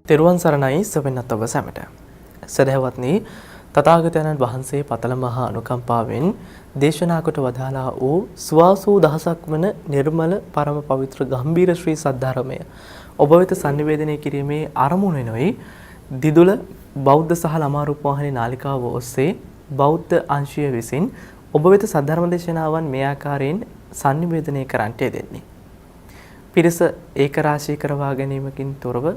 තෙරුවන් සරණයි සෙවණත් ඔබ සැමට. සදහවත්නි තථාගතයන්න් වහන්සේ පතල මහා අනුකම්පාවෙන් දේශනා කොට වදාළා වූ සුවාසූ දහසක් වන නිර්මල පරම පවිත්‍ර ගම්බීර ශ්‍රී සද්ධර්මය ඔබ වෙත sannivedanaya කිරීමේ අරමුණෙනුයි දිදුල බෞද්ධ සහ ළමා රූපවාහිනී නාලිකාව ඔස්සේ බෞද්ධ අංශය විසින් ඔබ වෙත සද්ධර්ම දේශනාවන් මේ ආකාරයෙන් sannivedanaya කරන්නට යෙදෙන්නේ. පිරිස ඒක රාශී කරවා ගැනීමකින් තොරව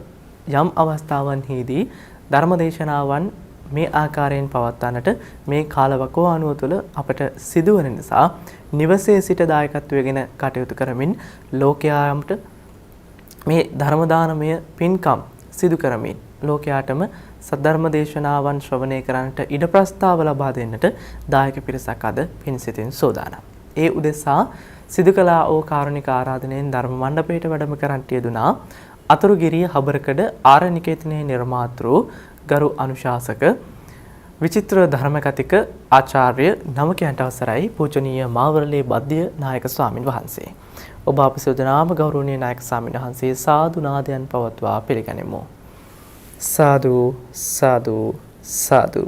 යම් අවස්ථාවන්හිදී ධර්ම දේශනාවන් මේ ආකාරයෙන් පවත්වන්නට මේ කාලවකවානුව තුළ අපට සිදුවන නිසා නිවසේ සිට දායකත්වයෙන් කටයුතු කරමින් ලෝකයාට මේ ධර්ම දානමය පින්කම් සිදු කරමින් ලෝකයාටම සද්ධර්ම දේශනාවන් ශ්‍රවණය කරන්නට ඉඩ ප්‍රස්තාව ලබා දෙන්නට දායක පිරිසක් අද පින්සිතින් සෝදානම්. ඒ උදෙසා සිදු කළා වූ කාරුණික ආරාධනෙන් ධර්ම මණ්ඩපයට වැඩම කරන්නට යෙදුනා අතුරුගිරිය හබරකඩ ආරණ්‍යකේතනයේ නිර්මාතෘ ගරු අනුශාසක විචිත්‍ර ධර්මකතික ආචාර්ය නමකයන්ට අවසරයි පූජනීය මාවරලේ බද්දිය නායක ස්වාමින් වහන්සේ. ඔබ අප සියලුනාම ගෞරවනීය නායක ස්වාමින් වහන්සේ සාදු නාදයන් පවත්වා පිළිගනිමු. සාදු සාදු සාදු.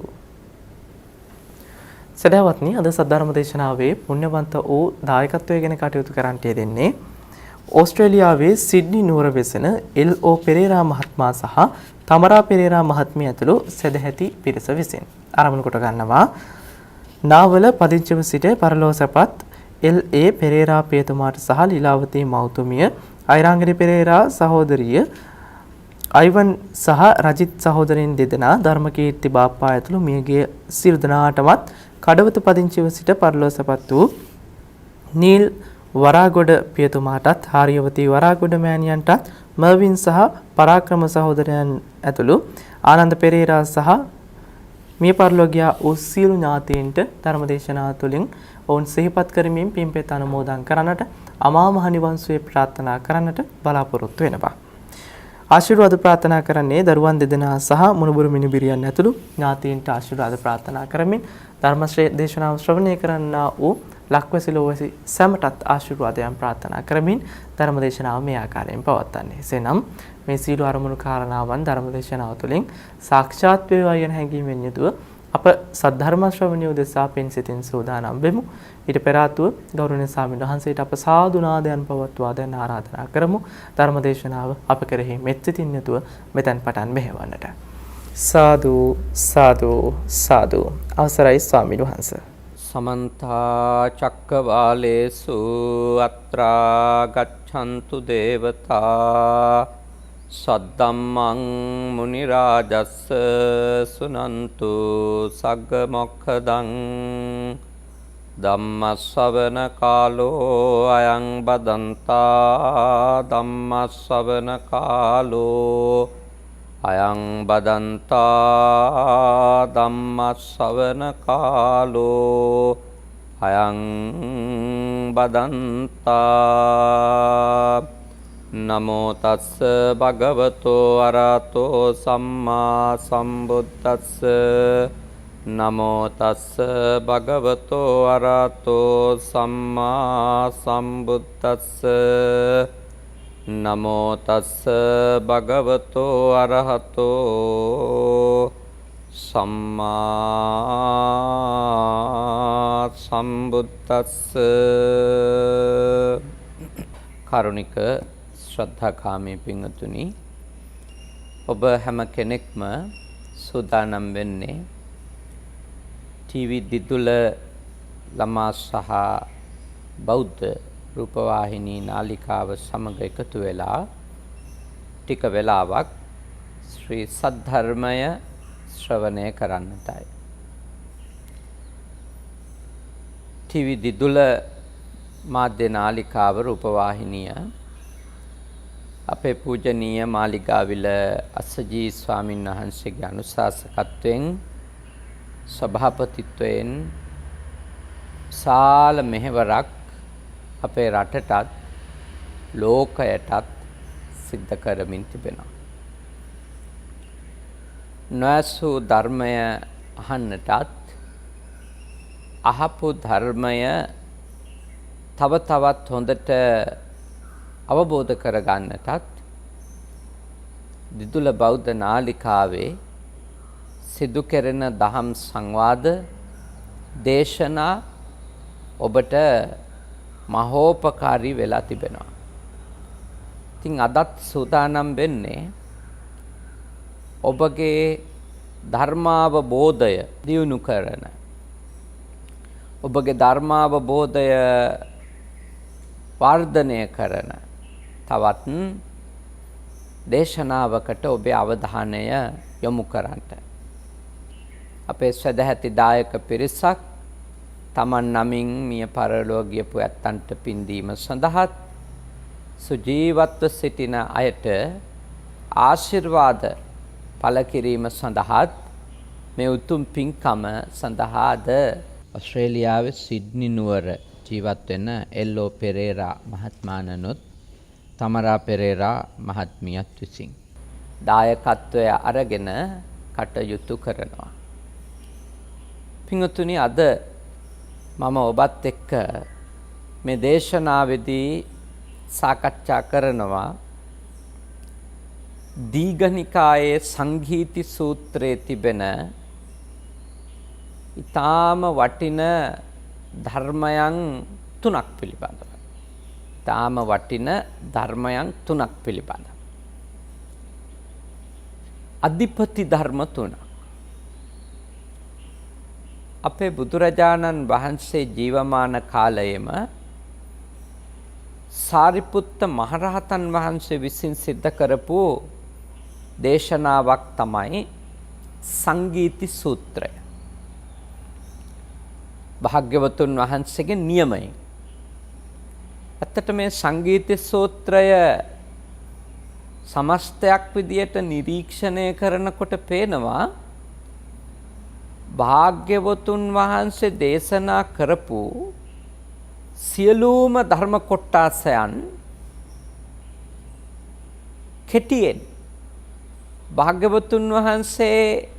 සදහවත්නි අද සද්ධර්ම දේශනාවේ පුණ්‍යවන්ත වූ දායකත්වයෙන් කටයුතු කරන්නට යෙදෙන්නේ ඕස්ට්‍රේලියාවේ සිඩ්නි නුවර වෙසෙන එල්.ඕ. පෙරේරා මහත්මයා සහ තමරා පෙරේරා මහත්මිය ඇතුළු සදැහැති පිරිස විසින් ආරම්භ කොට ගන්නවා නාවල පදිංචිව සිට පරලෝසපත් එල්.ඒ. පෙරේරා පියතුමාට සහ ලීලාවතී මෞතුමිය අයිරාංගනි පෙරේරා සහෝදරිය අයිවන් සහ රජිත් සහෝදරයන් දෙදෙනා ධර්මකීර්ති බාප්පා ඇතුළු මියගිය සියලු දෙනාටමත් කඩවත පදිංචිව සිට පරලෝසපත් වූ නීල් වරාගොඩ පියතුමාටත් හාරියවතී වරාගොඩ මෑණියන්ටත් මර්වින් සහ පරාක්‍රම සහෝදරයන් ඇතුළු ආනන්ද පෙරේරා සහ මිය පරලෝකියා වූ සියලු ඥාතීන්ට ධර්මදේශනා තුළින් ඔවුන් සිහිපත් කරමින් පින්පෙත් අනුමෝදන් කරන්නට අමා මහ නිවන් සුවය ප්‍රාර්ථනා කරන්නට බලාපොරොත්තු වෙනවා. ආශිර්වාද ප්‍රාර්ථනා කරන්නේ දරුවන් දෙදෙනා සහ මුණුබුරු මිනිබිරියන් ඇතුළු ඥාතීන්ට ආශිර්වාද ප්‍රාර්ථනා කරමින් ධර්ම දේශනාව ශ්‍රවණය කරන්නා වූ ලක්වැසි ලෝවැසි සැමටත් ආශිර්වාදයන් ප්‍රාර්ථනා කරමින් ධර්ම දේශනාව මේ ආකාරයෙන් පවත්වන්නේ. එසේනම් මේ සීල අරමුණු කාරණාවන් ධර්ම දේශනාව තුළින් සාක්ෂාත් වේවා යන හැඟීමෙන් යුතුව අප සද්ධර්ම ශ්‍රවණිය උදෙසා පින් සිතින් සූදානම් වෙමු. ඊට පෙර ආතුව ගෞරවනීය ස්වාමීන් වහන්සේට අප සාදු නාදයන් පවත්වා දෙන්න ආරාධනා කරමු. ධර්ම දේශනාව අප කෙරෙහි මෙත් සිතින් යුතුව මෙතෙන් පටන් මෙහෙවන්නට. සාදු සාදු සාදු. අවසරයි ස්වාමීන් වහන්සේ. समन्ता चक्कवालेषु अत्रा गच्छन्तु देवता सद्धम्मं मुनिराजस्स सुनन्तु सग्गमोक्खदं ධම්මස්සවන කාලෝ අයං බදන්තා ධම්මස්සවන කාලෝ අයං බදන්තා ධම්මස්සවන කාලෝ අයං බදන්තා නමෝ තස්ස භගවතෝ අරහතෝ සම්මා සම්බුද්දස්ස නමෝ තස්ස භගවතෝ අරහතෝ සම්මා සම්බුද්දස්ස නමෝ තස්ස භගවතෝ අරහතෝ සම්මා සම්බුද්දස්ස. කරුණික ශ්‍රද්ධාකාමී පින්වතුනි, ඔබ හැම කෙනෙක්ම සූදානම් වෙන්නේ ටීවී දිදුල ළමා සහ බෞද්ධ රූපවාහිනී නාලිකාව සමග එකතු වෙලා ටික වෙලාවක් ශ්‍රී සද්ධර්මය ශ්‍රවණය කරන්නටයි. ටීවී දිදුල මාධ්‍ය නාලිකාව රූපවාහිනිය අපේ පූජනීය මාලිගාවිල අස්සජී ස්වාමීන් වහන්සේගේ අනුශාසකත්වයෙන් සභාපතිත්වයෙන් සාල මෙහෙවරක් අපේ රටටත් ලෝකයටත් සිද්ධ කරමින් තිබෙනවා. නොඇසූ ධර්මය අහන්නටත් අහපු ධර්මය තව තවත් හොඳට අවබෝධ කරගන්නටත් දිදුල බෞද්ධ නාලිකාවේ සිදු කෙරෙන දහම් සංවාද දේශනා ඔබට මහෝපකාරී වෙලා තිබෙනවා. ඉතින් අදත් සූදානම් වෙන්නේ ඔබගේ ධර්මාවබෝධය දියුණු කරන, ඔබගේ ධර්මාවබෝධය වර්ධනය කරන තවත් දේශනාවකට ඔබේ අවධානය යොමු කරන්නට. අපේ සදැහැති දායක පිරිසක් තමන් නමින් මිය පරලොව ගියපු ඇත්තන්ට පින්දීම සඳහාත් සුජීවත්ව සිටින අයට ආශිර්වාද පළ කිරීම සඳහාත් මේ උතුම් පින්කම සඳහාද ඔස්ට්‍රේලියාවේ සිඩ්නි නුවර ජීවත් වෙන එල්.ඕ. පෙරේරා මහත්මයාණනුත් තමරා පෙරේරා මහත්මියත් විසින් දායකත්වය අරගෙන කටයුතු කරනවා. පින්වතුනි, අද මම ඔබත් එක්ක මේ දේශනාවේදී සාකච්ඡා කරනවා දීඝනිකායේ සංගීති සූත්‍රයේ තිබෙන ඊටාම වටින ධර්මයන් තුනක් පිළිබඳව. ඊටාම වටින ධර්මයන් තුනක් පිළිබඳව. අධිපති ධර්ම තුනක්. අපේ බුදුරජාණන් වහන්සේ ජීවමාන කාලයේම සාරිපුත්ත මහරහතන් වහන්සේ විසින් සිද්ධ කරපු දේශනාවක් තමයි සංගීති සූත්‍රය. භාග්‍යවතුන් වහන්සේගේ නියමයි. ඇත්තට මේ සංගීති සූත්‍රය සමස්තයක් විදියට නිරීක්ෂණය කරනකොට පේනවා භාග්‍යවතුන් වහන්සේ දේශනා කරපු සියලුම ධර්ම කොටාසයන් කෙටියෙන් භාග්‍යවතුන් වහන්සේ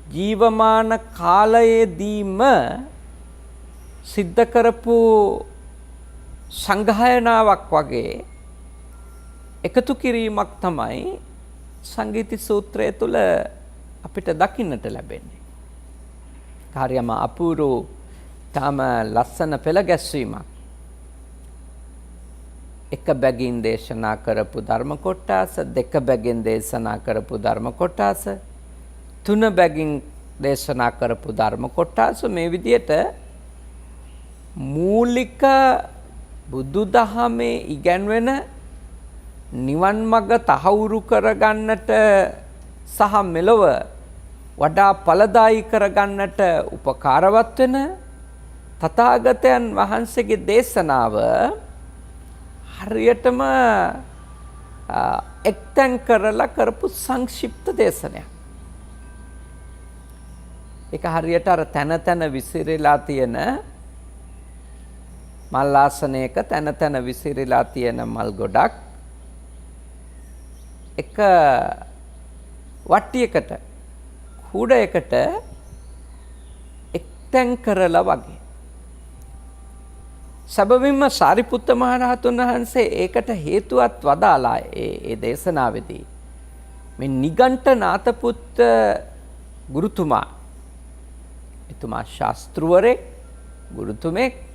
ජීවමාන කාලයේදීම සිද්ධ කරපු සංගායනාවක් වගේ එකතු කිරීමක් තමයි සංගීති සූත්‍රය තුළ අපිට දකින්නට ලැබෙන්නේ. කාර්යම අපූරු තම ලස්සන පෙළ ගැස්වීමක්. එක බැගින් දේශනා කරපු ධර්ම කොටස, දෙක බැගින් දේශනා කරපු ධර්ම කොටස, තුන බැගින් දේශනා කරපු ධර්ම කොටස, මේ විදිහට මූලික බුදුදහමේ ඉගැන්වෙන නිවන් මඟ තහවුරු කරගන්නට සහ මෙලොව වඩා ඵලදායී කරගන්නට උපකාරවත් වෙන තථාගතයන් වහන්සේගේ දේශනාව හරියටම එක්තැන් කරලා කරපු සංක්ෂිප්ත දේශනයක්. ඒක හරියට අර තන තන විසිරීලා තියෙන මල් ආසනයක තන තන විසිරීලා තියෙන මල් ගොඩක් එක වට්ටියකට කුඩයකට එක්තැන් කරලා වගේ. සැබවින්ම සාරිපුත්ත මහරහතුන් වහන්සේ ඒකට හේතුවත් වදාලා ඒ දේශනාවේදී මේ නිගණ්ඨනාත පුත්ත ගුරුතුමා, එතුමා ශාස්ත්‍රවරයෙක්, ගුරුතුමෙක්,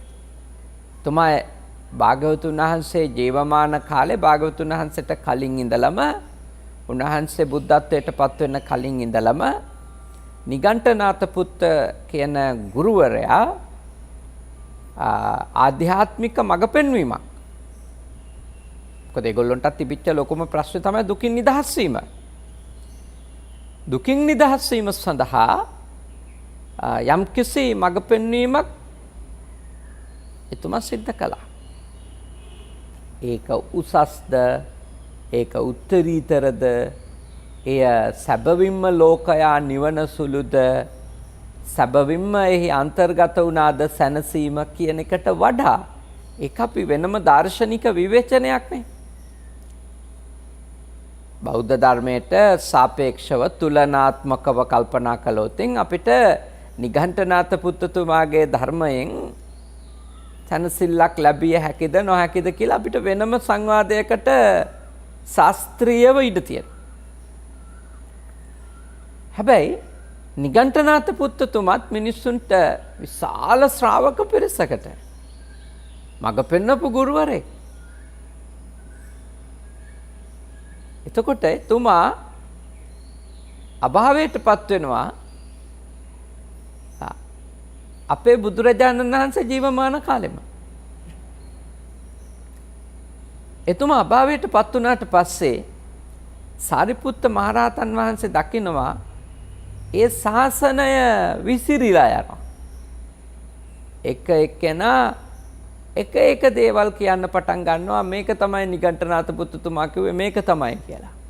තුමා භාග්‍යවතුන් වහන්සේ ජීවමාන කාලේ භාග්‍යවතුන් වහන්සේට කලින් ඉඳලම, උන්වහන්සේ බුද්ධත්වයට පත් වෙන්න කලින් ඉඳලම නිගණ්ඨනාත පුත්ත කියන ගුරුවරයා ආධ්‍යාත්මික මඟ පෙන්වීමක්. මොකද ඒගොල්ලන්ටත් තිබිච්ච ලොකුම ප්‍රශ්නේ තමයි දුකින් නිදහස් වීම. දුකින් නිදහස් වීම සඳහා යම්කිසි මඟ පෙන්වීමක් එතුමා සිද්ධ කළා. ඒක උසස්ද, ඒක උත්තරීතරද, එය සැබවින්ම ලෝකයා නිවන සුළුද, සැබවින්ම එහි අන්තර්ගත වුණාද සැනසීම කියන එකට වඩා ඒක අපි වෙනම දාර්ශනික විවේචනයක් නේ. බෞද්ධ ධර්මයට සාපේක්ෂව තුලනාත්මකව කල්පනා කළොත් අපිට නිගණ්ඨනාත පුත්තුමාගේ ධර්මයෙන් සැනසෙල්ලක් ලැබිය හැකිද නොහැකිද කියලා අපිට වෙනම සංවාදයකට ශාස්ත්‍රීයව ඉඩ තියෙනවා. හැබැයි නිගණ්ඨනාථ පුත්තුමත් මිනිස්සුන්ට විශාල ශ්‍රාවක පිරිසකට මඟ පෙන්වපු ගුරුවරයෙක්. එතකොට එතුමා අභාවයටපත් වෙනවා අපේ බුදුරජාණන් වහන්සේ ජීවමාන කාලෙම. එතුමා අභාවයටපත් වුණාට පස්සේ සාරිපුත්ත මහරහතන් වහන්සේ දකිනවා ඒ ශාසනය විසිරීලා යනවා. එක එක්කෙනා එක එක දේවල් කියන්න පටන් ගන්නවා මේක තමයි නිගණ්ඨනාථ පුත්තුමා කිව්වේ මේක තමයි කියලා.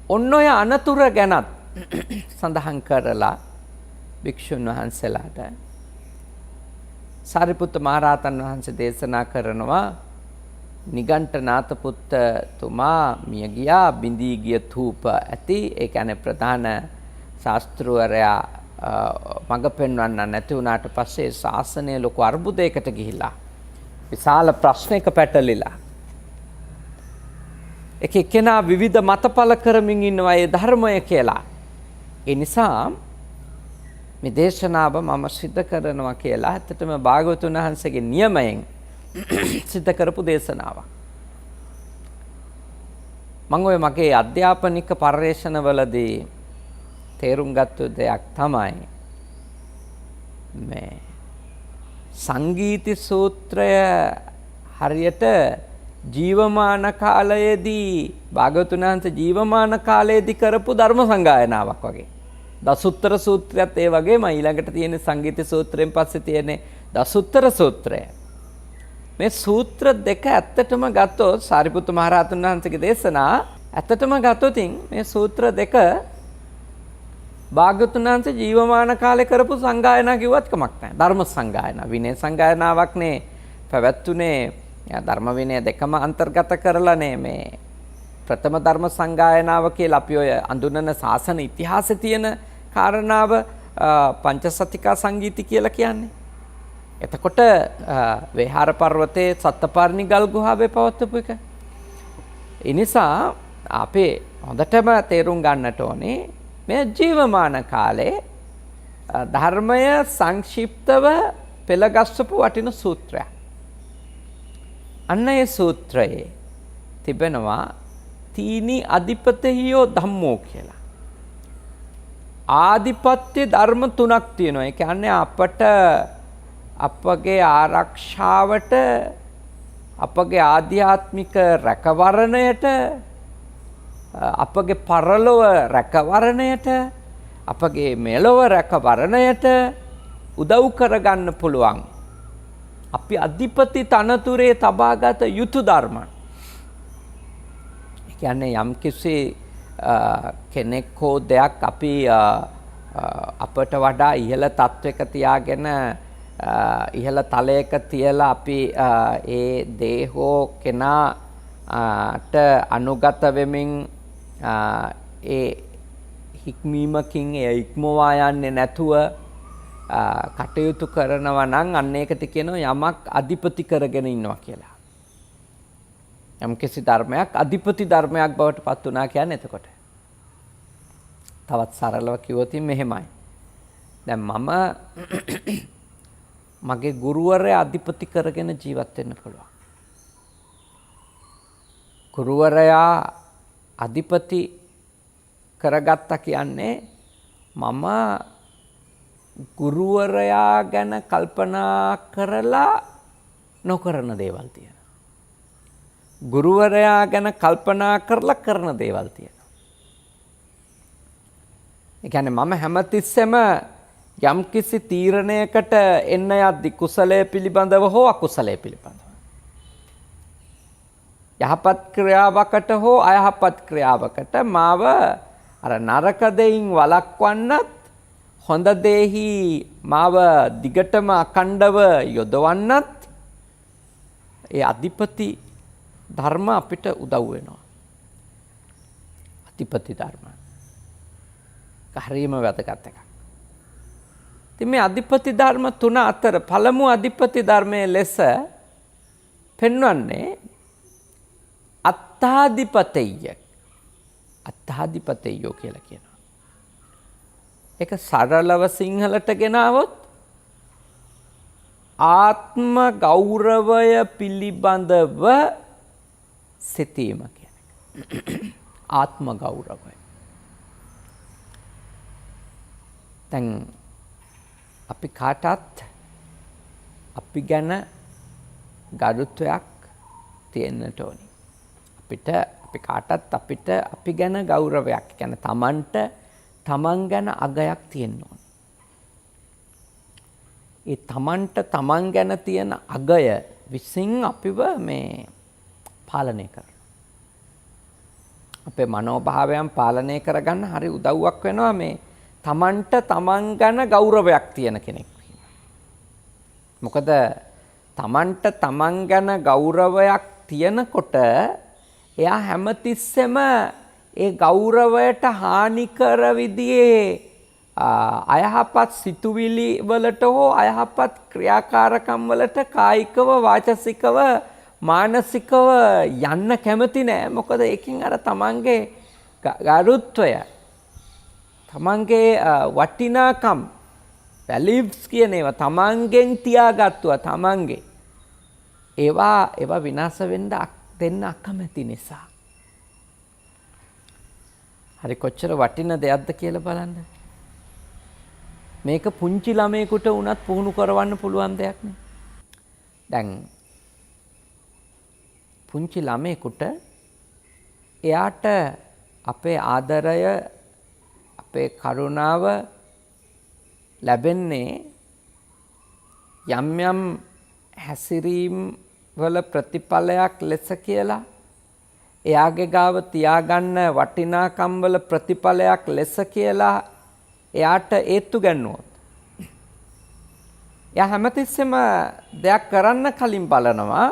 ඔන්න ඔය අනතුර ගැනත් සඳහන් කරලා භික්ෂුන් වහන්සේලාට සාරිපුත්ත මහරහතන් වහන්සේ දේශනා කරනවා නිගණ්ඨනාථ පුත්තුමා මිය ගියා බිඳී ගිය ධූප ඇති ඒ කියන්නේ ප්‍රධාන ශාස්ත්‍රවරයා මඟ පෙන්වන්න නැති වුණාට පස්සේ ශාසනය ලොකු අර්බුදයකට ගිහිලා විශාල ප්‍රශ්නයක පැටලිලා එක එක්කෙනා විවිධ මතපල කරමින් ඉන්නවා ඒ ධර්මය කියලා. ඒ නිසා මේ දේශනාව මම සිද්ධ කරනවා කියලා ඇත්තටම භාග්‍යවතුන් වහන්සේගේ නියමයෙන් සිද්ධ කරපු දේශනාවක්. මම ඔය මගේ අධ්‍යාපනික පර්යේෂණවලදී තේරුම් ගත්ත දෙයක් තමයි මේ සංගීති සූත්‍රය හරියට ජීවමාන කාලයේදී භාග්‍යවතුන් වහන්සේ ජීවමාන කාලයේදී කරපු ධර්ම සංගායනාවක් වගේ. දසුත්තර සූත්‍රයත් ඒ වගේම ඊළඟට තියෙන සංගීති සූත්‍රයෙන් පස්සේ තියෙන දසුත්තර සූත්‍රය. මේ සූත්‍ර දෙක ඇත්තටම ගත්තොත් සාරිපුත්ත මහරහතන් වහන්සේගේ දේශනා ඇත්තටම ගත්තොත් මේ සූත්‍ර දෙක භාග්‍යවතුන් වහන්සේ ජීවමාන කාලේ කරපු සංගායනා කිව්වත් කමක් නැහැ. ධර්ම සංගායනා විනය සංගායනාවක්නේ පැවැත්ුනේ ධර්ම විනය දෙකම අන්තර්ගත කරලානේ මේ ප්‍රථම ධර්ම සංගායනාව කියලා අපි ඔය අඳුනන ශාසන ඉතිහාසයේ තියෙන කාරණාව පංචසතිකා සංගීති කියලා කියන්නේ. එතකොට වේහාර පර්වතයේ සත්තපාරණි ගල් ගුහාවේ පවත්වපු එක. ඒ නිසා අපේ හොඳටම තේරුම් ගන්නට ඕනේ මේ ජීවමාන කාලේ ධර්මය සංක්ෂිප්තව පෙළගස්වපු වටින සූත්‍රයක්. අන්න ඒ සූත්‍රයේ තිබෙනවා තීනි අධිපතෙහියෝ ධම්මෝ කියලා. ආධිපත්‍ය ධර්ම තුනක් තියෙනවා. ඒ කියන්නේ අපට අපගේ ආරක්ෂාවට අපගේ ආධ්‍යාත්මික රැකවරණයට අපගේ පරලොව රැකවරණයට අපගේ මෙලොව රැකවරණයට උදව් කරගන්න පුළුවන් අපි අධිපති තනතුරේ තබාගත යුතු ධර්ම. ඒ කියන්නේ යම්කිසි කෙනෙක් හෝ දෙයක් අපි අපට වඩා ඉහළ තත්වයක තියාගෙන ඉහළ තලයක තියලා අපි ඒ දේ හෝ කෙනාට අනුගත වෙමින් ඒ හික්මීමකින් ඒ ඉක්මවා යන්නේ නැතුව කටයුතු කරනවා නම් අන්න ඒකට කියනවා යමක් අධිපති කරගෙන ඉන්නවා කියලා. යම්කිසි ධර්මයක් අධිපති ධර්මයක් බවට පත් වුණා කියන්නේ එතකොට. තවත් සරලව කිව්වොත් මෙහෙමයි. දැන් මම මගේ ගුරුවරයා අධිපති කරගෙන ජීවත් වෙන්න පුළුවන්. ගුරුවරයා අධිපති කරගත්තා කියන්නේ මම ගුරුවරයා ගැන කල්පනා කරලා නොකරන දේවල් තියෙනවා. ගුරුවරයා ගැන කල්පනා කරලා කරන දේවල් තියෙනවා. ඒ කියන්නේ මම හැමතිස්සෙම යම්කිසි තීරණයකට එන්න යද්දි කුසලයේ පිළිබඳව හෝ අකුසලයේ පිළිබඳව යහපත් ක්‍රියාවකට හෝ අයහපත් ක්‍රියාවකට මාව අර නරක දෙයින් වළක්වන්නත් හොඳ දෙහි මාව දිගටම අකණ්ඩව යොදවන්නත් ඒ අධිපති ධර්ම අපිට උදව් වෙනවා. අධිපති ධර්ම හරියම වැදගත් එකක්. ඉතින් මේ අධිපති ධර්ම තුන අතර පළමු අධිපති ධර්මයේ ලෙස පෙන්වන්නේ අත්තාධිපතෙය්‍ය. අත්තාධිපතෙය්‍යෝ කියලා කියනවා. ඒක සරලව සිංහලට ගෙනාවොත් ආත්ම ගෞරවය පිළිබඳව සිතීම කියන එක. ආත්ම ගෞරවය. දැන් අපි කාටත් අපි ගැන ගරුත්වයක් තියෙන්නට ඕනි. අපි කාටත් අපි ගැන ගෞරවයක් කියන්නේ තමන්ට තමන් ගැන අගයක් තියෙන්න ඕන. ඒ තමන්ට තමන් ගැන තියෙන අගය විසින් අපිව මේ පාලනය කරනවා. අපේ මනෝභාවයන් පාලනය කරගන්න හරි උදව්වක් වෙනවා මේ තමන්ට තමන් ගැන ගෞරවයක් තියෙන කෙනෙක් වීම. මොකද තමන්ට තමන් ගැන ගෞරවයක් තියෙනකොට එයා හැමතිස්සෙම ඒ ගෞරවයට හානි කර විදිහේ අයහපත් සිතුවිලි වලට හෝ අයහපත් ක්‍රියාකාරකම් වලට කායිකව වාචසිකව මානසිකව යන්න කැමති නෑ. මොකද ඒකෙන් අර තමන්ගේ ගරුත්වය තමන්ගේ වටිනාකම් වැලිව්ස් කියන ඒවා තමන්ගෙන් තියාගත්තුවා තමන්ගේ ඒවා විනාශ වෙන්න දෙන්න අකමැති නිසා. හරි කොච්චර වටින දෙයක්ද කියලා බලන්න. මේක පුංචි ළමයෙකුට වුණත් පුහුණු කරවන්න පුළුවන් දෙයක් නේ. දැන් පුංචි ළමයෙකුට එයාට අපේ ආදරය අපේ කරුණාව ලැබෙන්නේ යම් යම් හැසිරීම් වල ප්‍රතිඵලයක් ලෙස කියලා එයාගේ ගාව තියාගන්න වටිනාකම් වල ප්‍රතිඵලයක් ලෙස කියලා එයාට ඒත්තු ගන්නුවොත් එයා හැමතිස්සෙම දෙයක් කරන්න කලින් බලනවා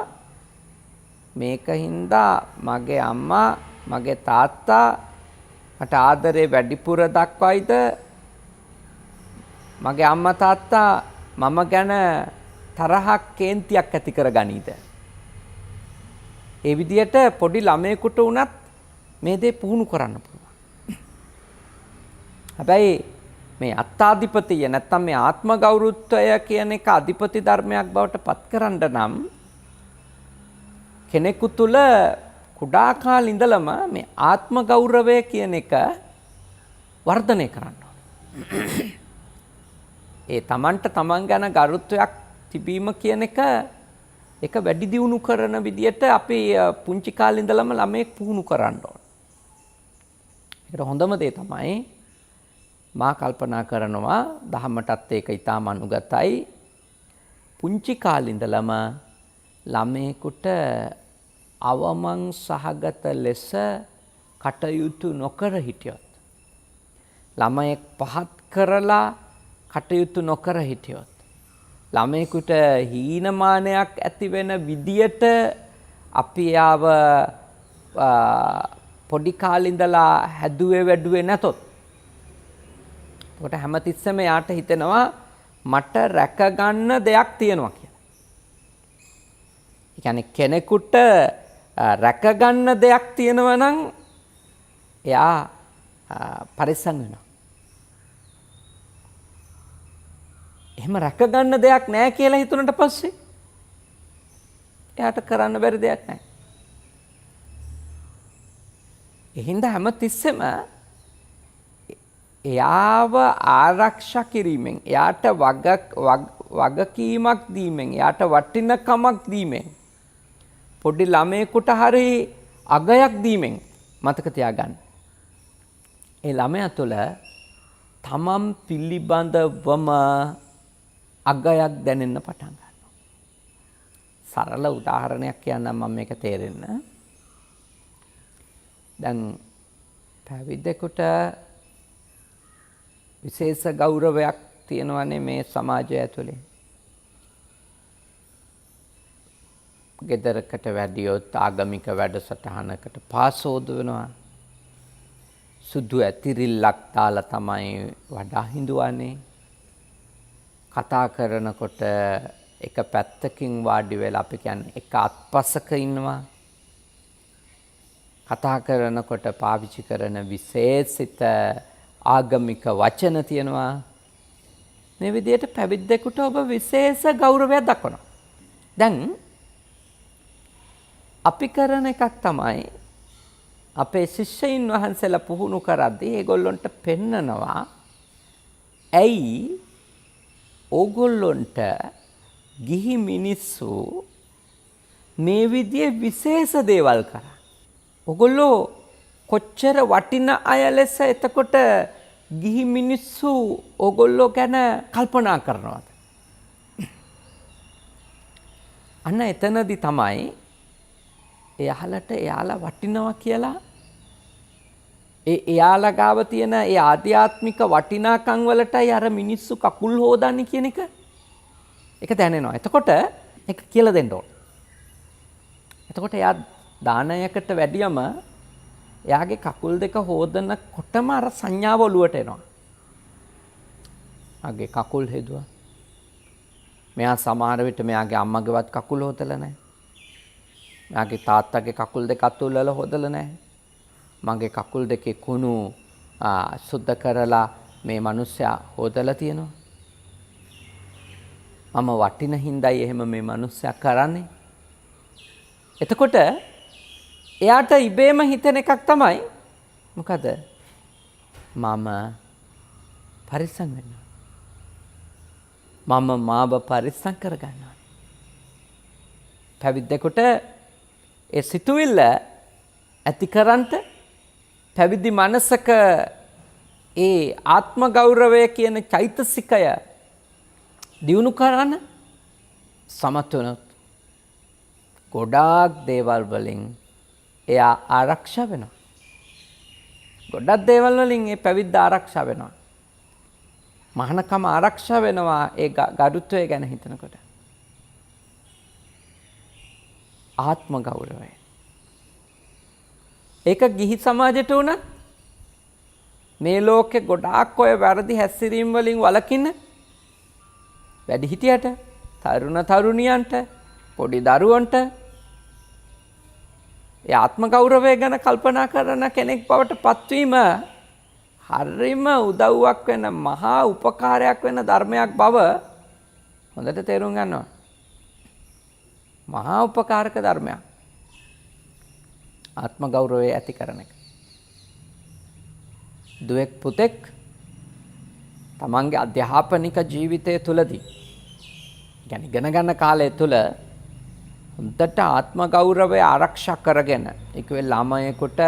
මේක හින්දා මගේ අම්මා මගේ තාත්තා මට ආදරේ වැඩිපුර දක්වයිද මගේ අම්මා තාත්තා මම ගැන තරහක් කේන්තියක් ඇති කර ගනීද. ඒ විදිහට පොඩි ළමයෙකුට වුණත් මේ දේ පුහුණු කරන්න පුළුවන්. හැබැයි මේ අත්තාධිපතිය නැත්තම් මේ ආත්ම ගෞරවත්වය කියන එක අධිපති ධර්මයක් බවට පත් කරන්න නම් කෙනෙකු තුළ කුඩා කාලේ ඉඳලම මේ ආත්ම ගෞරවය කියන එක වර්ධනය කරන්න ඕනේ. ඒ තමන්ට තමන් ගැන ගරුත්වයක් තිබීම කියන එක ඒක වැඩි දියුණු කරන විදියට අපි පුංචි කාලේ ඉඳලම ළමයෙක් පුහුණු කරන්න ඕන. ඒකට හොඳම දේ තමයි මා කල්පනා කරනවා දහමටත් ඒක ඊටම අනුගතයි. පුංචි කාලේ ඉඳලම ළමයෙකුට අවමං සහගත ලෙස කටයුතු නොකර හිටියොත් ළමයෙක් පහත් කරලා කටයුතු නොකර හිටියොත් ළමයෙකුට හීනමානයක් ඇති වෙන විදියට අපි යාව පොඩි කාලේ ඉඳලා හැදුවේ වැඩුවේ නැතොත් එතකොට හැමතිස්සෙම යාට හිතෙනවා මට රැක ගන්න දෙයක් තියෙනවා කියලා. ඒ කියන්නේ කෙනෙකුට රැක ගන්න දෙයක් තියෙනවා නම් එයා පරිස්සම් වෙනවා. එහෙම රැක ගන්න දෙයක් නැහැ කියලා හිතුනට පස්සේ එයාට කරන්න බැරි දෙයක් නැහැ. ඒ හින්දා හැමතිස්සෙම එයාව ආරක්ෂා කිරීමෙන් එයාට වගකීමක් දීමෙන් එයාට වටිනකමක් දීමෙන් පොඩි ළමයෙකුට හරි අගයක් දීමෙන් මතක තියාගන්න. ඒ ළමයා තුළ තමන් පිළිබඳවම අගයක් දැනෙන්න පටන් ගන්නවා. සරල උදාහරණයක් කියන්නම් මම මේක තේරෙන්න. දැන් පැවිද්දෙකුට විශේෂ ගෞරවයක් තියෙනවනේ මේ සමාජය ඇතුලේ. ගෙදරකට වැඩියොත් ආගමික වැඩසටහනකට පාසෝදවනවා. සුදු ඇතිරිල්ලක් දාලා තමයි වඩා හිඳුවන්නේ. කතා කරනකොට එක පැත්තකින් වාඩි වෙලා අපි කියන්නේ එක අත්පසක ඉන්නවා. කතා කරනකොට පාවිච්චි කරන විශේෂිත ආගමික වචන තියෙනවා. මේ විදිහට පැවිද්දෙකුට ඔබ විශේෂ ගෞරවයක් දක්වනවා. දැන් අපි කරන එකක් තමයි අපේ ශිෂ්‍යයින් වහන්සේලා පුහුණු කරද්දී ඒගොල්ලොන්ට පෙන්නනවා ඇයි ඕගොල්ලොන්ට ගිහි මිනිස්සු මේ විදිහේ විශේෂ දේවල් කරා. ඕගොල්ලෝ කොච්චර වටින අය ලෙස එතකොට ගිහි මිනිස්සු ඕගොල්ලෝ ගැන කල්පනා කරනවාද? අන්න එතනදී තමයි එයාලට එයාලා වටිනවා කියලා එයාලා ගාව තියෙන ඒ ආධ්‍යාත්මික වටිනාකම් වලටයි අර මිනිස්සු කකුල් හොදන්නේ කියන එක ඒක දැනෙනවා. එතකොට ඒක කියලා දෙන්න ඕන. එතකොට එයා දානයකට වැඩියම එයාගේ කකුල් දෙක හොදනකොටම අර සංඥාව ඔලුවට එනවා. ආගේ කකුල් හෙදුවා. මෙයා සමහර විට මෙයාගේ අම්මගේවත් කකුල් හොදලා නැහැ. මෙයාගේ තාත්තගේ කකුල් දෙක අතුල්ලලා හොදලා නැහැ. මගේ කකුල් දෙකේ කුණු සුද්ධ කරලා මේ මිනිස්සයා හොදලා තියෙනවා. මම වටින හින්දායි එහෙම මේ මිනිස්සයා කරන්නේ. එතකොට එයාට ඉබේම හිතෙන එකක් තමයි මොකද? මම පරිස්සම් වෙනවා. මම මාව පරිස්සම් කරගන්නවා. පැවිද්දෙකුට ඒ සිතුවිල්ල ඇතිකරන්ට පැවිදි මනසක ඒ ආත්ම ගෞරවය කියන චෛතසිකය දියුණු කරන්න සමත් වුණොත් ගොඩාක් දේවල් වලින් එයා ආරක්ෂා වෙනවා. ගොඩක් දේවල් වලින් ඒ පැවිද්ද ආරක්ෂා වෙනවා. මහානකම ආරක්ෂා වෙනවා ඒ ගරුත්වය ගැන හිතනකොට. ආත්ම ගෞරවය. ඒක ගිහි සමාජයට උනත් මේ ලෝකේ ගොඩාක් ඔය වැරදි හැසිරීම් වලින් වළකින්න වැඩිහිටියට, තරුණ තරුණියන්ට, පොඩි දරුවන්ට ඒ ආත්ම ගෞරවය ගැන කල්පනා කරන කෙනෙක් බවට පත්වීම හරිම උදව්වක් වෙන මහා උපකාරයක් වෙන ධර්මයක් බව හොඳට තේරුම් ගන්නවා. මහා උපකාරක ධර්මයක්. ආත්ම ගෞරවය ඇති කරන එක. දුවෙක් පුතෙක් තමන්ගේ අධ්‍යාපනික ජීවිතය තුළදී ඉගෙන ගන්න කාලය තුළ හොඳට ආත්ම ගෞරවය ආරක්ෂා කරගෙන ඒකේ ළමයෙකුට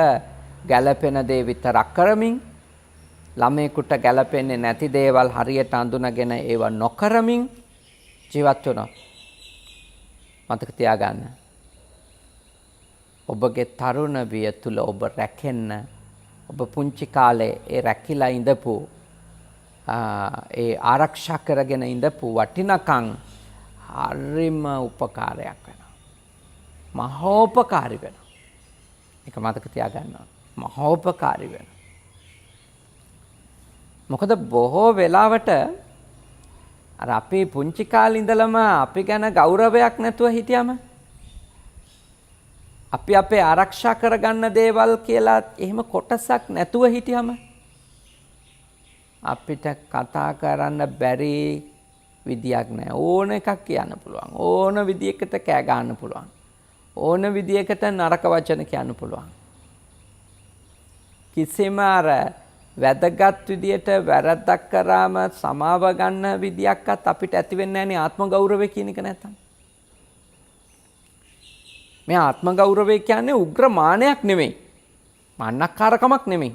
ගැළපෙන දේ විතරක් කරමින් ළමයෙකුට ගැළපෙන්නේ නැති දේවල් හරියට අඳුනගෙන ඒව නොකරමින් ජීවත් වෙනවා. මතක තියාගන්න. ඔබගේ තරුණ විය තුල ඔබ රැකෙන්න ඔබ පුංචි කාලේ ඒ රැකිලා ඉඳපු ඒ ආරක්ෂා කරගෙන ඉඳපු වටිනකම් හරිම උපකාරයක් වෙනවා. මහෝපකාරී වෙනවා. ඒක මතක තියාගන්න. මහෝපකාරී වෙනවා. මොකද බොහෝ වෙලාවට අර අපේ පුංචි කාලේ ඉඳලම අපි ගැන ගෞරවයක් නැතුව හිටියම අපි අපේ ආරක්ෂා කරගන්න දේවල් කියලා එහෙම කොටසක් නැතුව හිටියම අපිට කතා කරන්න බැරි විදියක් නැහැ. ඕන එකක් කියන්න පුළුවන්. ඕන විදියකට කෑ ගන්න පුළුවන්. ඕන විදියකට නරක වචන කියන්න පුළුවන්. කිසිම අර වැදගත් විදියට වැරද්දක් කරාම සමාව ගන්න විදියක්වත් අපිට ඇති වෙන්නේ නැණි ආත්ම ගෞරවය කියන එක නැත්තම්. මේ ආත්ම ගෞරවය කියන්නේ උග්‍ර මානයක් නෙමෙයි. මාන්නක්කාරකමක් නෙමෙයි.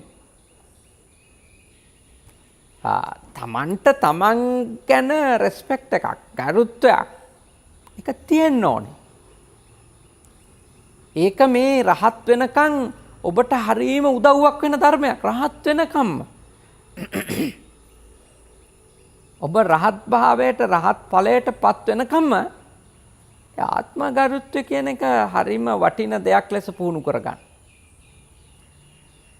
තමන්ට තමන් ගැන රෙස්පෙක්ට් එකක්, ගරුත්වයක් ඒක තියෙන්න ඕනේ. ඒක මේ රහත් වෙනකන් ඔබට හරීම උදව්වක් වෙන ධර්මයක්. රහත් වෙනකම්ම ඔබ රහත් භාවයට, රහත් ඵලයට පත් වෙනකම්ම ආත්ම ගරුත්වය කියන එක හරීම වටින දෙයක් ලෙස පුහුණු කරගන්න.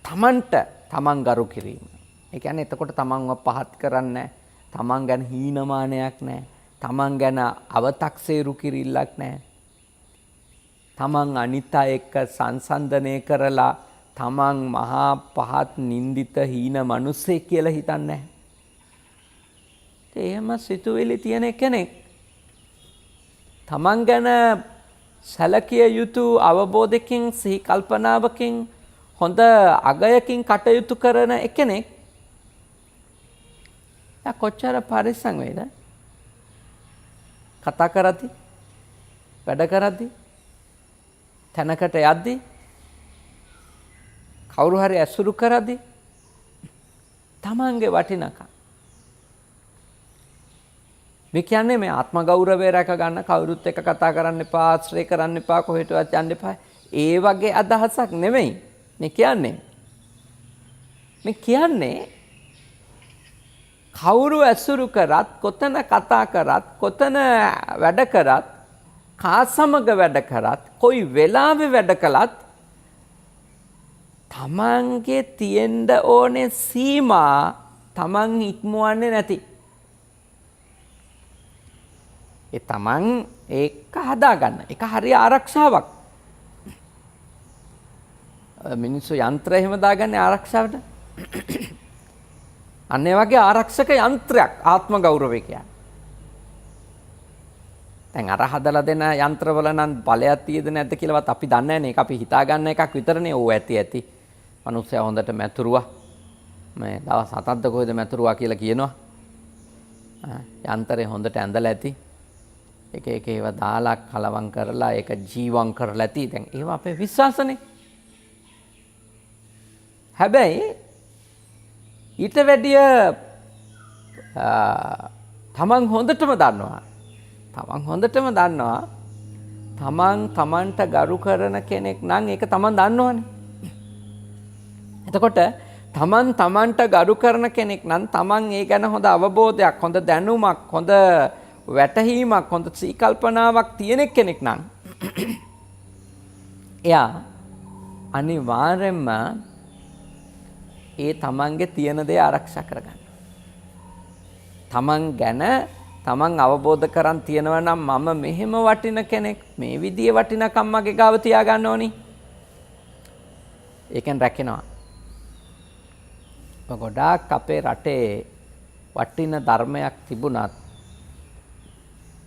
තමන්ට තමන් ගරු කිරීම. ඒ කියන්නේ එතකොට තමන්ව පහත් කරන්නේ නැහැ. තමන් ගැන හීනමානයක් නැහැ. තමන් ගැන අව탁සේරු කිරිල්ලක් නැහැ. තමන් අනිත් අය එක්ක සංසන්දනය කරලා තමන් මහා පහත් නින්දිත හීන මිනිස්සෙක් කියලා හිතන්නේ නැහැ. එහෙම සිතුවිලි තියෙන කෙනෙක් තමන් ගැන සැලකිය යුතු අවබෝධයකින් සිහි කල්පනාවකින් හොඳ අගයකින් කටයුතු කරන කෙනෙක් කොච්චර පරිස්සම් වේද? කතා කරද්දී, වැඩ කරද්දී, තැනකට යද්දී, කවුරු හරි ඇසුරු කරද්දී තමන්ගේ වටිනකම් මේ කියන්නේ මේ ආත්ම ගෞරවය රැක ගන්න කවුරුත් එක්ක කතා කරන්න එපා, ආශ්‍රය කරන්න එපා, කොහෙටවත් යන්න එපා. ඒ වගේ අදහසක් නෙමෙයි මේ කියන්නේ. මේ කියන්නේ කවුරු ඇසුරු කරත්, කොතන කතා කරත්, කොතන වැඩ කරත්, කා සමග වැඩ කරත්, කොයි වෙලාවෙ වැඩ කළත් තමන්ගේ තියෙන්න ඕනේ සීමා තමන් ඉක්මවන්නේ නැති. ඒ තමන් ඒක හදාගන්න. ඒක හරිය ආරක්ෂාවක්. මිනිස්සු යන්ත්‍රය එහෙම දාගන්නේ ආරක්ෂාවට. අන්න ඒ වගේ ආරක්ෂක යන්ත්‍රයක් ආත්ම ගෞරවය කියන්නේ. දැන් අර හදලා දෙන යන්ත්‍රවල නම් බලයක් තියෙද නැද්ද කියලාවත් අපි දන්නේ නැහැ නේ. ඒක අපි හිතා ගන්න එකක් විතරනේ. ඕ ඇති. මිනිස්සයා හොඳට මැතුරුවා. මේ දවස් 7ක්ද කොහෙද මැතුරුවා කියලා කියනවා. යන්ත්‍රය හොඳට ඇඳලා ඇති. එක ඒවා දාලා කලවම් කරලා ඒක ජීවම් කරලා ඇති. දැන් ඒවා අපේ විශ්වාසනේ. හැබැයි ඊට වැඩිය තමන් හොඳටම දන්නවා. තමන් තමන්ට ගරු කරන කෙනෙක් නම් ඒක තමන් දන්නවනේ. එතකොට තමන් තමන්ට ගරු කරන කෙනෙක් නම් තමන් ඒ ගැන හොඳ අවබෝධයක්, හොඳ දැනුමක්, හොඳ වැටහීමක්, හොඳ සීකල්පනාවක් තියෙන කෙනෙක් නම් එයා අනිවාර්යෙන්ම ඒ තමන්ගේ තියෙන දේ ආරක්ෂා කරගන්න. තමන් ගැන තමන් අවබෝධ කරන් තියෙනවා නම් මම මෙහෙම වටින කෙනෙක්, මේ විදිහේ වටිනකම් මගේ ගාව තියාගන්න ඕනි. ඒකෙන් රැකෙනවා. ගොඩාක් අපේ රටේ වටින ධර්මයක් තිබුණත්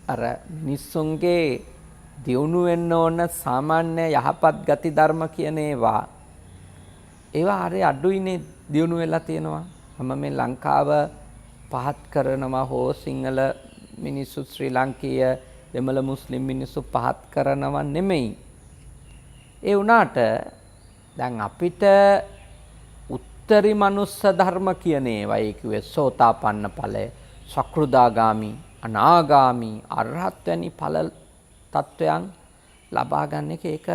අර මිනිස්සුන්ගේ දියුණු වෙන්න ඕන සාමාන්‍ය යහපත් ගති ධර්ම කියන ඒවා හරි අඩුයිනේ දියුණු වෙලා තියෙනවා. මම මේ ලංකාව පහත් කරනවා හෝ සිංහල මිනිස්සු, ශ්‍රී ලාංකීය දෙමළ මුස්ලිම් මිනිස්සු පහත් කරනවා නෙමෙයි. ඒ වුණාට දැන් අපිට උත්තරී මනුස්ස ධර්ම කියන ඒවා ඒ කිව්වේ සෝතාපන්න ඵලය, සක්‍රුදාගාමි, අනාගාමි, අරහත් වැනි ඵල තත්වයන් ලබා ගන්න එක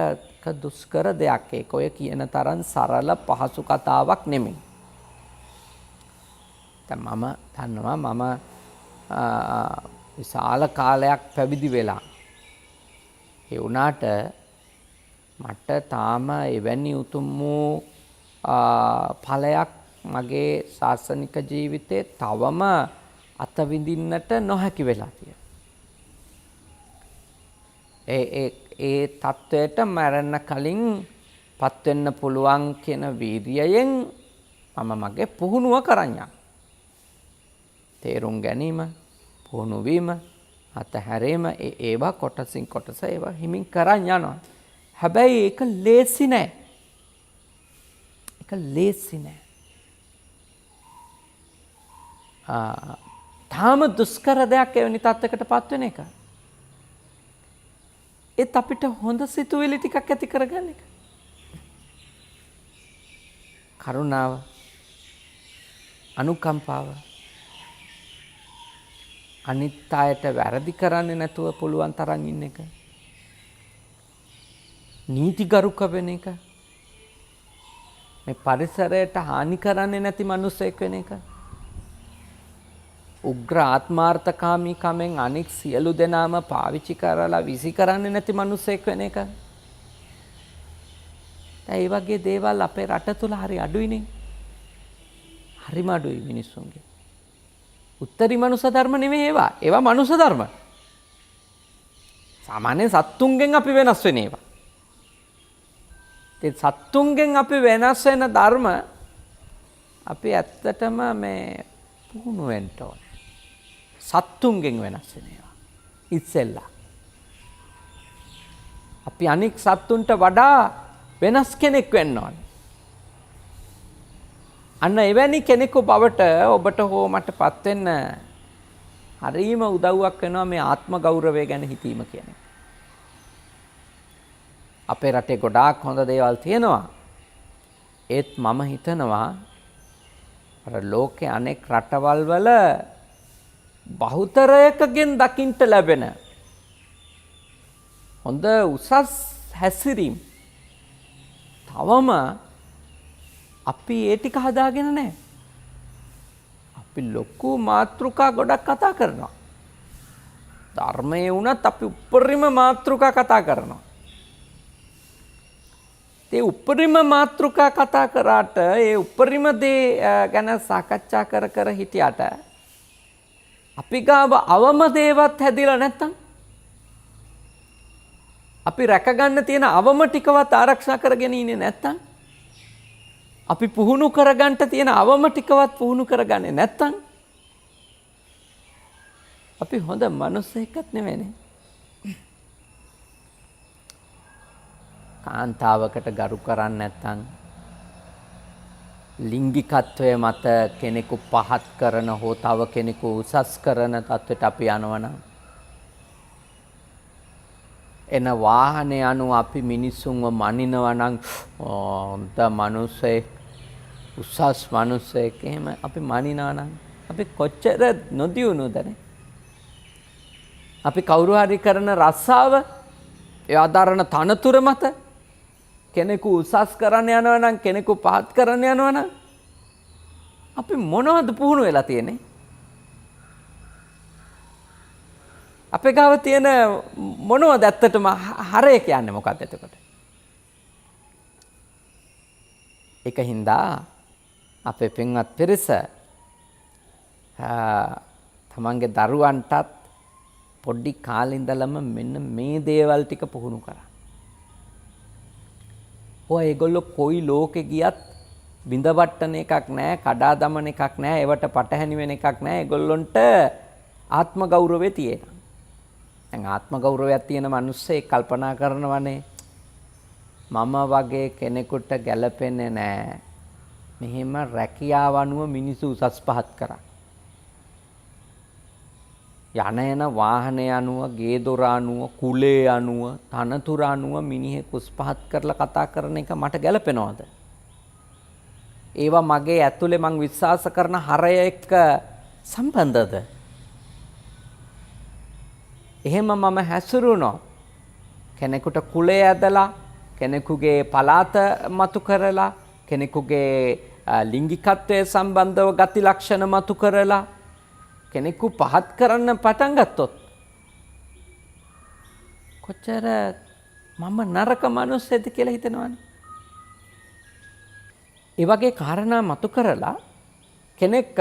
දුෂ්කර දෙයක්. ඒක ඔය කියන තරම් සරල පහසු කතාවක් නෙමෙයි. දැන් මම දන්නවා මම විශාල කාලයක් පැවිදි වෙලා. ඒ වුණාට මට තාම එවැනි උතුම් වූ ඵලයක් මගේ ශාසනික ජීවිතේ තවම අතවිඳින්නට නොහැකි වෙලා තියෙනවා. ඒ තත්වයට මරන්න කලින් පත් වෙන්න පුළුවන් කියන වීර්යයෙන් මම මගේ පුහුණුව කරන් යනවා. තේරුම් ගැනීම, පුහුණු වීම, අතහැරීම ඒවා කොටසින් කොටස ඒවා හිමින් කරන් යනවා. හැබැයි ඒක ලේසි නෑ. තාම දුෂ්කර දෙයක් එවැනි තත්ත්වයකටපත් වෙන එක. ඒත් අපිට හොඳ සිතුවිලි ටිකක් ඇති කරගන්න එක. කරුණාව, අනුකම්පාව, අනිත් අයට වැරදි කරන්නේ නැතුව පුළුවන් තරම් ඉන්න එක. නීතිගරුක වෙන එක. මේ පරිසරයට හානි කරන්නේ නැති මිනිසෙක් වෙන එක. උග්‍ර ආත්මාර්ථකාමී කමෙන් අනෙක් සියලු දෙනාම පාවිච්චි කරලා විසි කරන්නේ නැති මිනිසෙක් වෙන එක. ඒ වගේ දේවල් අපේ රට තුල හරි අඩුයිනේ. හරිම අඩුයි මිනිස්සුන්ගේ. උත්තරී මනුෂ්‍ය ධර්ම නෙමෙයි ඒවා. ඒවා මනුෂ්‍ය ධර්ම. සාමාන්‍ය සත්තුන්ගෙන් අපි වෙනස් වෙන ඒවා. ඒ සත්තුන්ගෙන් අපි වෙනස් වෙන ධර්ම අපි ඇත්තටම මේ පුහුණු වෙන්න ඕනේ. සත්තුන්ගෙන් වෙනස් වෙන ඒවා. ඉස්සෙල්ලා. අපි අනික් සත්තුන්ට වඩා වෙනස් කෙනෙක් වෙන්න ඕනේ. අන්න එවැනි කෙනෙකු බවට ඔබට හෝ මටපත් වෙන්න හරිම උදව්වක් වෙනවා මේ ආත්ම ගෞරවය ගැන හිතීම කියන එක. අපේ රටේ ගොඩාක් හොඳ දේවල් තියෙනවා. ඒත් මම හිතනවා අර ලෝකේ අනෙක් රටවල් වල බහුතරයකගෙන් දකින්න ලැබෙන හොඳ උසස් හැසිරීම් තවම අපි ඒ ටික හදාගෙන නැහැ. අපි ලොකු මාතෘකා ගොඩක් කතා කරනවා. ධර්මයේ වුණත් අපි උපරිම මාතෘකා කතා කරනවා. ඒ උපරිම මාතෘකා කතා කරාට ඒ උපරිම දේ ගැන සාකච්ඡා කර හිටියට අපි ගාව අවම දේවත් හැදිලා නැත්තම් අපි රැකගන්න තියෙන අවම ටිකවත් ආරක්ෂා කරගෙන ඉන්නේ නැත්තම් අපි පුහුණු කරගන්න තියෙන අවම ටිකවත් පුහුණු කරගන්නේ නැත්තම් අපි හොඳ මිනිස්සෙක්වත් නෙවෙයිනේ. කාන්තාවකට ගරු කරන්නේ නැත්තම් ලිංගිකත්වය මත කෙනෙකු පහත් කරන හෝ තව කෙනෙකු උසස් කරන තත්ත්වයට අපි යනවනම් එන වාහනේ අනුව අපි මිනිස්සුන්ව මනිනවා නම් හොඳ මිනිස්සෙක් උසස් මිනිස්සෙක් එහෙම අපි මනිනවා නම් අපි කොච්චර නොදියුණුදනේ. අපි කවුරු හරි කරන රස්සාව ඒ ආධාරණ තනතුර මත කෙනෙකු උසස් කරන්න යනවා නම් කෙනෙකු පහත් කරන්න යනවා නම් අපි මොනවද පුහුණු වෙලා තියෙන්නේ? අපේ ගාව තියෙන මොනවද ඇත්තටම හරය කියන්නේ මොකක්ද එතකොට? ඒකින්ද අපේ පින්වත් පිරිස තමන්ගේ දරුවන්ටත් පොඩි කාලේ ඉඳලම මෙන්න මේ දේවල් ටික පුහුණු කරා. ඔය ඒගොල්ලෝ කොයි ලෝකෙ ගියත් බිඳවට්ටන එකක් නැහැ, කඩා දමන එකක් නැහැ, ඒවට පටහැනි වෙන එකක් නැහැ. ඒගොල්ලොන්ට ආත්ම ගෞරවය තියෙනවා. දැන් ආත්ම ගෞරවයක් තියෙන මිනිස්සේ කල්පනා කරනවනේ මම වගේ කෙනෙකුට ගැළපෙන්නේ නැහැ. මෙහෙම රැකියාව අනුව මිනිස්සු උසස් පහත් කරා. යන යන වාහනේ අනුව, ගේ දොර අනුව, කුලේ අනුව, තනතුර අනුව මිනිහෙක් උස් පහත් කරලා කතා කරන එක මට ගැළපෙනවද? ඒවා මගේ ඇතුලේ මං විශ්වාස කරන හරය එක්ක සම්බන්ධද? එහෙම මම හැසිරුණොත් කෙනෙකුට කුලය ඇදලා, කෙනෙකුගේ පලාත මතු කරලා, කෙනෙකුගේ ලිංගිකත්වයේ සම්බන්ධව ගති ලක්ෂණ මතු කරලා කෙනෙකු පහත් කරන්න පටන් ගත්තොත් කොච්චර මම නරක මිනිස්සෙක්ද කියලා හිතනවනේ. ඒ වගේ කාරණා මතු කරලා කෙනෙක්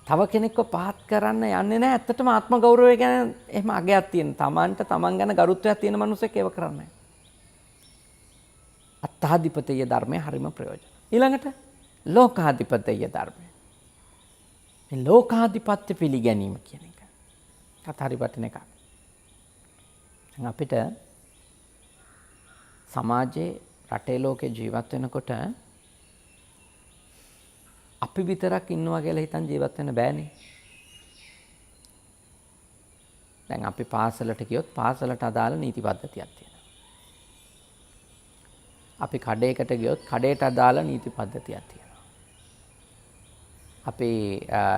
තව කෙනෙක්ව පහත් කරන්න යන්නේ නැහැ. ඇත්තටම ආත්ම ගෞරවය ගැන එහෙම අගයක් තියෙන. තමන්ට තමන් ගැන ගරුත්වයක් තියෙන මිනිස්සෙක් ඒව කරන්නේ. අත්තාධිපතීය ධර්මයේ හරිම ප්‍රයෝජන. ඊළඟට ලෝකාධිපතීය ධර්මය. මේ ලෝකාධිපත්‍ය පිළිගැනීම කියන එක. හරි වටින එකක්. අපිට සමාජයේ රටේ ලෝකේ ජීවත් වෙනකොට අපි විතරක් ඉන්නවා කියලා හිතන් ජීවත් වෙන්න බෑනේ. දැන් අපි පාසලට ගියොත් පාසලට අදාළ නීති පද්ධතියක් තියෙනවා. අපි කඩේකට ගියොත් කඩේට අදාළ නීති පද්ධතියක් තියෙනවා. අපි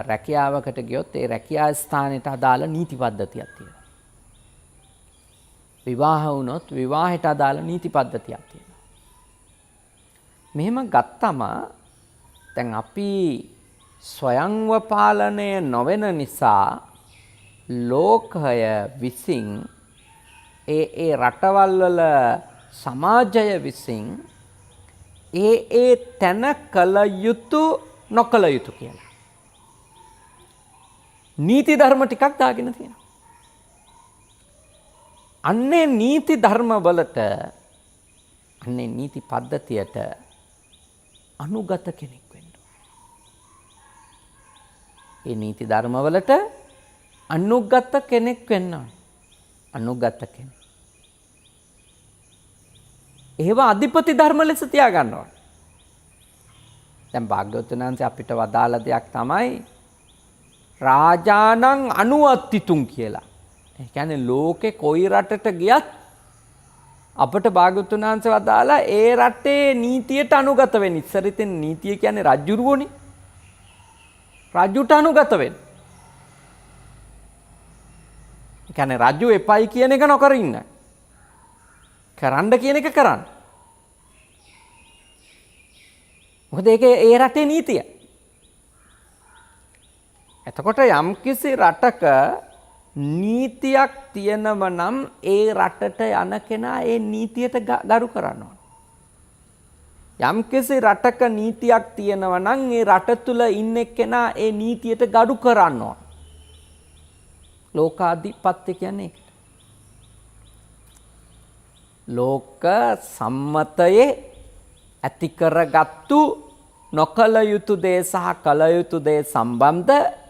රැකියාවකට ගියොත් ඒ රැකියා ස්ථානයට අදාළ නීති පද්ධතියක් තියෙනවා. විවාහ වුණොත් විවාහයට අදාළ නීති පද්ධතියක් තියෙනවා. මෙහෙම ගත්තම දැන් අපි ස්වයංව පාලනය නොවන නිසා ලෝකය විසින් ඒ රටවල් වල සමාජය විසින් ඒ තැන කළ යුතු නොකළ යුතු කියලා නීති ධර්ම ටිකක් දාගෙන තියෙනවා. අන්නේ නීති ධර්ම වලට අන්නේ නීති පද්ධතියට අනුගත කෙනෙක් වෙන්න. ඒ නීති ධර්මවලට අනුගත කෙනෙක් වෙන්න. අනුගත කෙනෙක්. ඒව අධිපති ධර්ම ලෙස තියාගන්නවා. දැන් භාග්‍යවතුන් වහන්සේ අපිට වදාළ දෙයක් තමයි රාජානං අනුවත්තිතුන් කියලා. ඒ කියන්නේ ලෝකේ කොයි රටට ගියත් අපට භාග්‍යවතුන් වහන්සේ වදාලා ඒ රටේ නීතියට අනුගත වෙන්න. ඉස්සර ඉතින් නීතිය කියන්නේ රජුරුවනේ. රජුට අනුගත වෙන්න. ඒ කියන්නේ රජු එපයි කියන එක නොකර ඉන්න. කරන්න කියන එක කරන්න. මොකද ඒක ඒ රටේ නීතිය. එතකොට යම්කිසි රටක නීතියක් තියෙනව නම් ඒ රටට යන කෙනා ඒ නීතියට ගරු කරනවා. යම්කිසි රටක නීතියක් තියෙනව නම් ඒ රට තුල ඉන්න කෙනා ඒ නීතියට ගරු කරනවා. ලෝකාධිපත්‍ය කියන්නේ ඒකට. ලෝක සම්මතයේ ඇති කරගත්තු නොකල යුතු දේ සහ කල යුතු දේ සම්බන්ධ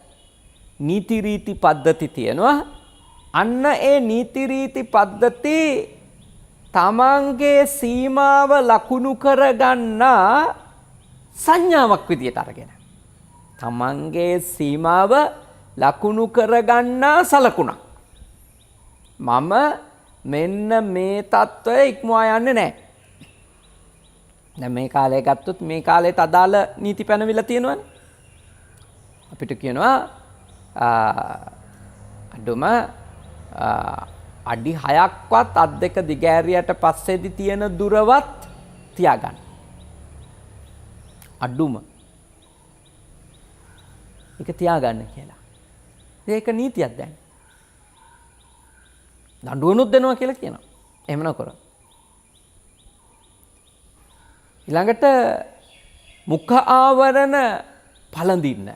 නීති රීති පද්ධති තියෙනවා. අන්න ඒ නීති රීති පද්ධති තමන්ගේ සීමාව ලකුණු කරගන්න සංඥාවක් විදියට අරගෙන. තමන්ගේ සීමාව ලකුණු කරගන්න සලකුණක්. මම මෙන්න මේ තත්ත්වය ඉක්මවා යන්නේ නැහැ. දැන් මේ කාලේ ගත්තොත් මේ කාලේට අදාළ නීති පැනවිලා තියෙනවනේ. අපිට කියනවා අඩුම අඩි 6ක්වත් අත් දෙක දිගෑරියට පස්සේදී තියෙන දුරවත් තියාගන්න. අඩුම. ඒක තියාගන්න කියලා. ඒක නීතියක් දැන්. දඬුවනුත් දෙනවා කියලා කියනවා. එහෙම නොකර. ඊළඟට මුඛ ආවරණ පළඳින්න.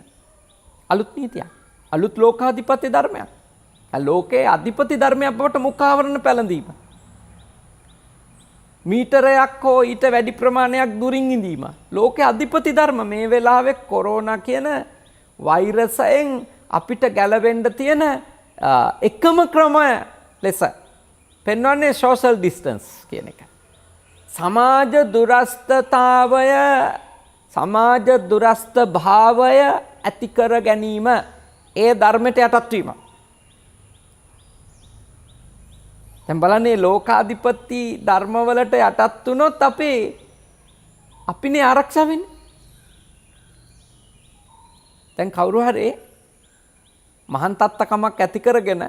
අලුත් නීතියක්. අලුත් ලෝකාධිපති ධර්මයක්. ලෝකයේ අධිපති ධර්මයක් බවට මුඛ ආවරණ පැළඳීම. මීටරයක් හෝ ඊට වැඩි ප්‍රමාණයක් දුරින් ඉඳීම. ලෝකයේ අධිපති ධර්ම මේ වෙලාවේ කොරෝනා කියන වෛරසයෙන් අපිට ගැලවෙන්න තියෙන එකම ක්‍රමය ලෙස පෙන්වන්නේ social distance කියන එක. සමාජ දුරස්ථතාවය සමාජ දුරස්ථ භාවය ඇති කර ගැනීම ඒ ධර්මයට යටත් වීම. දැන් බලන්නේ ලෝකාධිපති ධර්මවලට යටත් වුණොත් අපිනේ ආරක්ෂා වෙන්නේ. දැන් කවුරු හරි මහාන් තත්ත්වකමක් ඇති කරගෙන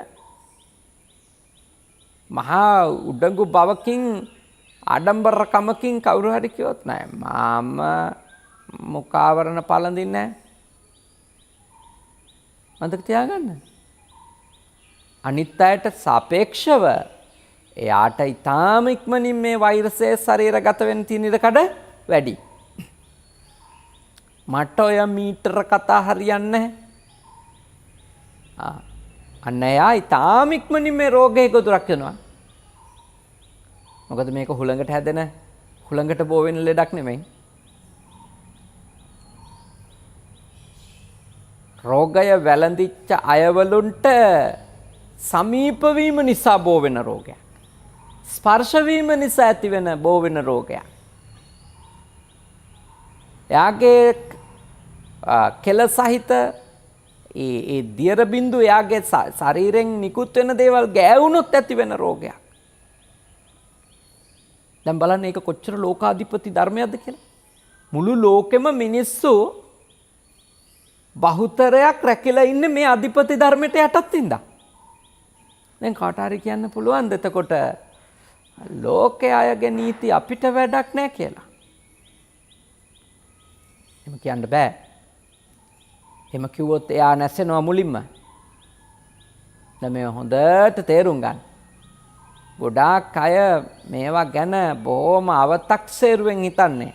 මහා උඩඟු බවකින් ආඩම්බරකමකින් කවුරු හරි කිව්වොත් නෑ මම මුඛාවරණ පළඳින්නේ නෑ. මතක තියාගන්න. අනිත් අයට සාපේක්ෂව එයාට ඊටාම ඉක්මනින් මේ වෛරසය ශරීරගත වෙන්න තියෙන ඉඩකඩ වැඩි. මට ඔය මීටර කතා හරියන්නේ නැහැ. අන්න එයා ඊටාම ඉක්මනින් මේ රෝගයේ ගොදුරක් වෙනවා. මොකද මේක හුළඟට හැදෙන හුළඟට බෝ වෙන ලෙඩක් නෙමෙයි. රෝගය වැළඳිච්ච අයවලුන්ට සමීප වීම නිසා බෝ වෙන රෝගයක්. ස්පර්ශ වීම නිසා ඇති වෙන බෝ වෙන රෝගයක්. එයාගේ කෙල සහිත ඒ දියර බින්දු එයාගේ ශරීරයෙන් නිකුත් වෙන දේවල් ගෑවුනොත් ඇති වෙන රෝගයක්. දැන් බලන්න ඒක කොච්චර ලෝකාධිපති ධර්මයක්ද කියලා. මුළු ලෝකෙම මිනිස්සු බහුතරයක් රැකිලා ඉන්නේ මේ අධිපති ධර්මයට යටත් ඉඳලා. දැන් කාට හරි කියන්න පුළුවන්ද එතකොට ලෝකයේ අයගේ නීති අපිට වැඩක් නැහැ කියලා? එහෙම කියන්න බෑ. එහෙම කිව්වොත් එයා නැසෙනවා මුලින්ම. දැන් මේ හොඳට තේරුම් ගන්න. ගොඩාක් අය මේවා ගැන බොහොම අව탁සේරුවෙන් හිතන්නේ.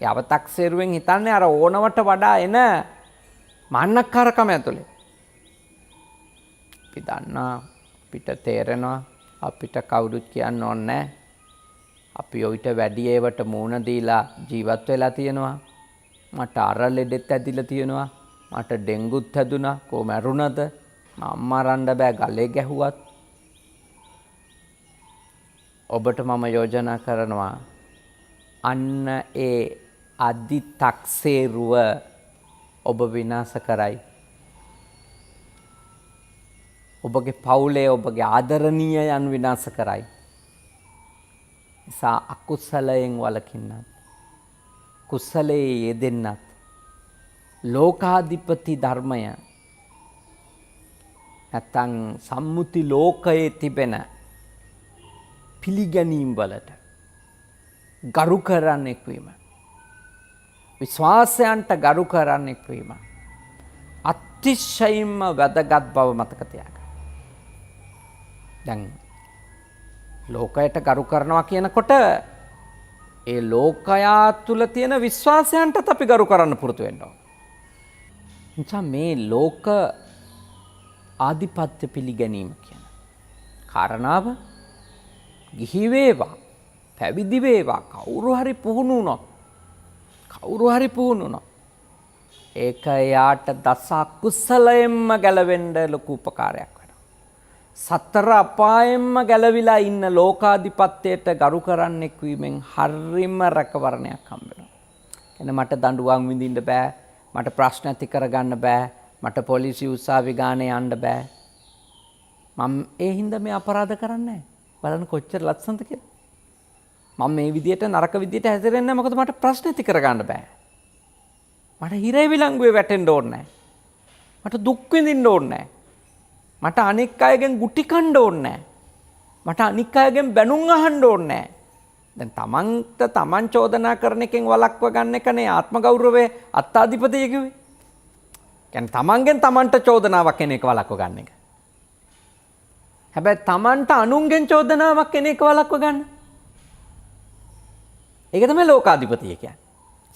ඒ අව탁සේරුවෙන් හිතන්නේ අර ඕනවට වඩා එන මාන්නකාරකම ඇතුලේ. අපි දන්නා අපිට තේරෙනවා අපිට කවුරුත් කියන්න ඕනේ නැහැ. අපි ඔයිට වැඩි ඒවට මූණ දීලා ජීවත් වෙලා තියෙනවා. මට අර ලෙඩෙත් ඇදිලා තියෙනවා. මට ඩෙන්ගුත් හැදුනා. කොහොම මැරුණද? අම්මා රණ්ඩ බෑ ගලේ ගැහුවත්. ඔබට මම යෝජනා කරනවා අන්න ඒ අදි තක්සේරුව ඔබ විනාශ කරයි. ඔබගේ පවුලේ ඔබගේ ආදරණීයයන් විනාශ කරයි. නිසා අකුසලයෙන් වළකින්නත් කුසලයේ යෙදෙන්නත් ලෝකාධිපති ධර්මය නැත්නම් සම්මුති ලෝකයේ තිබෙන පිළිගැනීම් වලට ගරු කරන්නෙක් වීම, විශ්වාසයන්ට ගරු කරන්නෙක් වීම අතිශයින්ම වැදගත් බව මතක තියාගන්න. දැන් ලෝකයට ගරු කරනවා කියනකොට ඒ ලෝකයා තුල තියෙන විශ්වාසයන්ටත් අපි ගරු කරන්න පුරුදු වෙන්න ඕන. නිසා මේ ලෝක ආධිපත්‍ය පිළිගැනීම කියන කාරණාව ගිහි වේවා පැවිදි වේවා කවුරු හරි පුහුණු වුණොත් ඒක යාට දස අකුසලයෙන්ම ගැලවෙන්න ලොකු උපකාරයක් වෙනවා. සතර අපායෙන්ම ගැලවිලා ඉන්න ලෝකාධිපත්‍යයට ගරු කරන්නෙක් වීමෙන් හරිම රැකවරණයක් හම්බ වෙනවා. එන්න මට දඬුවම් විඳින්න බෑ, මට ප්‍රශ්න ඇති කරගන්න බෑ, මට පොලිසිය උසාවි ගානේ යන්න බෑ. මම ඒ හින්දා මේ අපරාධ කරන්නේ නැහැ. බලන්න කොච්චර ලස්සනද කියලා. මම මේ විදියට නරක විදියට හැසිරෙන්නේ නැහැ මොකද මට ප්‍රශ්න ඇති කරගන්න බෑ. මට හිරේ විලංගුවේ වැටෙන්න ඕනේ නැහැ. මට දුක් විඳින්න ඕනේ නැහැ. මට අනික් අයගෙන් ගුටි කන්න ඕනේ නැහැ. මට අනික් අයගෙන් බැනුම් අහන්න ඕනේ නැහැ. දැන් තමන් චෝදනා කරන එකෙන් වළක්ව ගන්න එකනේ ආත්ම ගෞරවයේ අත්තාධිපතිය කිව්වේ. කියන්නේ තමන්ගෙන් තමන්ට චෝදනාවක් එන එක වළක්ව ගන්න එක. හැබැයි තමන්ට අනුන්ගෙන් චෝදනාවක් එන එක වළක්ව ගන්න. ඒක තමයි ලෝකාධිපතිය කියන්නේ.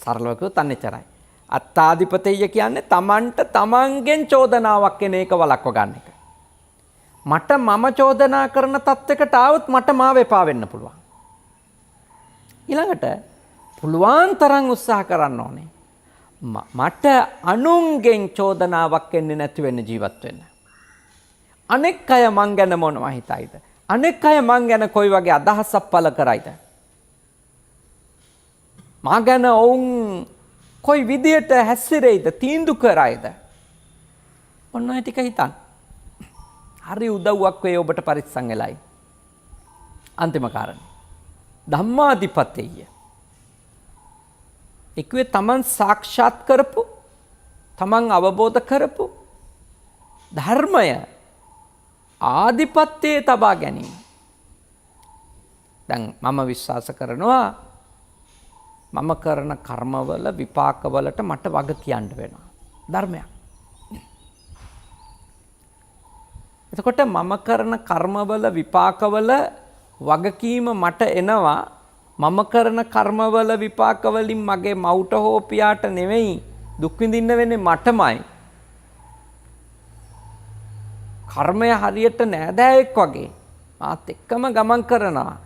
සරලව කිව්වොත් අන්නේචරයි. අත්තාධිපතිය කියන්නේ තමන්ට තමන්ගෙන් චෝදනාවක් එන එක වළක්ව ගන්න එක. මට මම චෝදනා කරන තත්යකට ආවොත් මට මාව එපා වෙන්න පුළුවන්. ඊළඟට පුළුවන් තරම් උත්සාහ කරන්න ඕනේ. මට අනුන්ගෙන් චෝදනාවක් එන්නේ නැති වෙන්න ජීවත් වෙන්න. අනෙක් අය මං ගැන මොනවා හිතයිද? අනෙක් අය මං ගැන කොයි වගේ අදහසක් පළ කරයිද? මා ගැන ඔවුන් කොයි විදියට හැසිරෙයිද? තීන්දුව කරයිද? ඔන්න ඔය ටික හිතන්න. හරි උදව්වක් වේ ඔබට පරිස්සම් වෙලයි. අන්තිම කාරණේ. ධම්මාධිපතෙය්‍ය. එක්වේ තමන් සාක්ෂාත් කරපු, තමන් අවබෝධ කරපු ධර්මය ආධිපත්‍යයේ තබා ගැනීම. දැන් මම විශ්වාස කරනවා මම කරන කර්මවල විපාකවලට මට වග කියන්න වෙනවා. ධර්මයක්. එතකොට මම කරන කර්මවල විපාකවල වගකීම මට එනවා. මම කරන කර්මවල විපාකවලින් මගේ මවුට හෝ පියාට නෙවෙයි දුක් විඳින්න වෙන්නේ මටමයි. කර්මය හරියට නෑදෑයෙක් වගේ මාත් එක්කම ගමන් කරනවා.